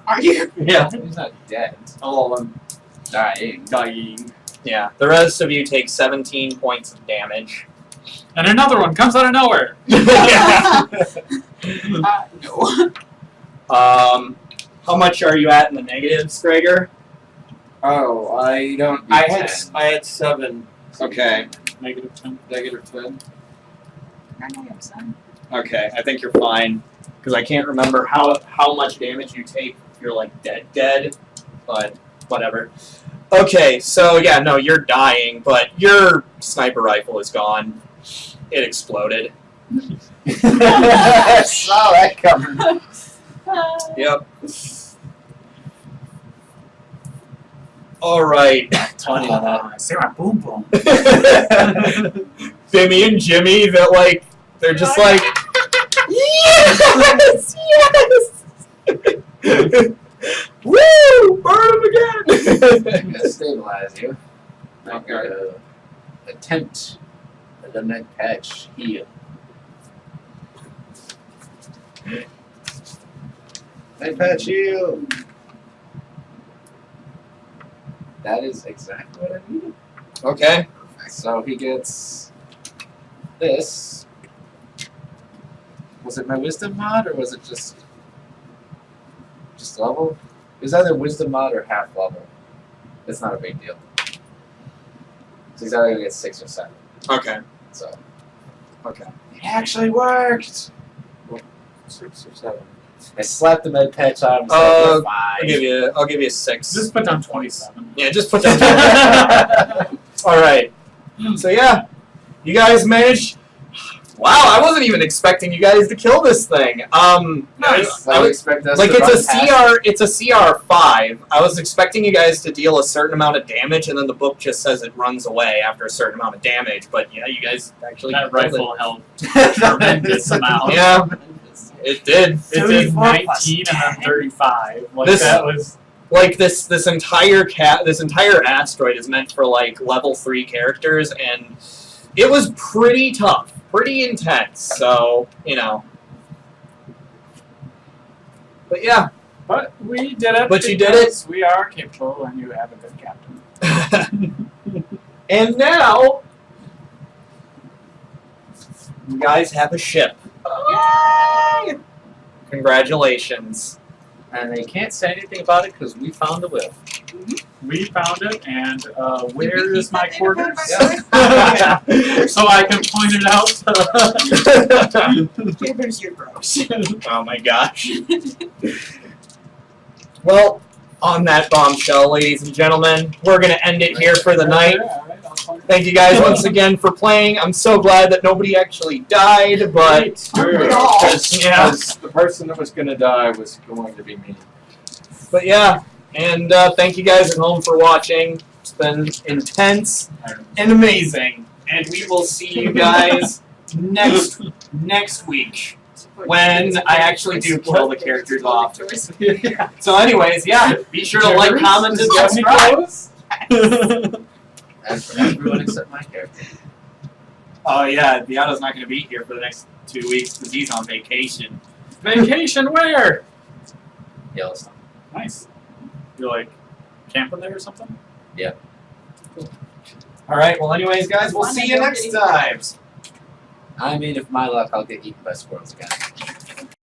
Are you? yeah, He's not dead. Oh, I'm Dying. dying. yeah. The rest of you take 17 points of damage. And another one comes out of nowhere. Yeah. No. How much are you at in the negatives, Gregor? Oh, I don't. I had 7. Okay. Negative 10. Negative 10. I know I'm son. Okay, I think you're fine. Because I can't remember how much damage you take if you're like dead, but whatever. Okay, so yeah, no, you're dying, but your sniper rifle is gone. It exploded. Saw that coming. Yep. Alright. 20 on that. Say my boom boom. Bimmy and Jimmy, that like, they're just like, yes! Yes! Woo! Burn him again! I'm gonna stabilize you. I'm gonna attempt a med patch heal. Med patch heal! That is exactly what I needed. Okay. So he gets this. Was it my wisdom mod or was it just level? It was either wisdom mod or half level. It's not a big deal. So he's either gonna get 6 or 7. Okay. So Okay. it actually worked. 6 or 7. I slapped the med patch on him. I'll 5. give you a 6. Just put down 27. Yeah, just put that. Alright. So yeah. You guys managed. Wow, I wasn't even expecting you guys to kill this thing. Nice. I would expect us like to it's run a past it's a CR5. I was expecting you guys to deal a certain amount of damage, and then the book just says it runs away after a certain amount of damage. But yeah, you guys actually That killed it. rifle held tremendous amount. Yeah, it did. It did 19 and then 35. Like This- that was. Like this entire asteroid is meant for like level 3 characters, and it was pretty tough, pretty intense. So you know. But yeah. But we did it. But you did because we are capable, and you have a good captain. And now, you guys have a ship. Yay! Congratulations. And they can't say anything about it because we found a will. We found it, and where Keep is my that quarters? neighborhood, by the way. So I can point it out. Here, there's your gross. Oh my gosh. Well, on that bombshell, ladies and gentlemen, we're going to end it here for the night. Thank you guys once again for playing. I'm so glad that nobody actually died, but Because Yeah. the person that was going to die was going to be me. yeah, And thank you guys at home for watching. It's been intense and amazing. And we will see you guys next week when I actually do kill the characters off. So anyways, yeah, be sure to like, comment, and subscribe. And for everyone except my character. Oh yeah, Beato's not going to be here for the next 2 weeks because he's on vacation. Vacation where? Yellowstone. Nice. You're like camping there or something? All right. Well, anyways, guys, we'll see you next time. I mean, if my luck, I'll get eaten by squirrels again.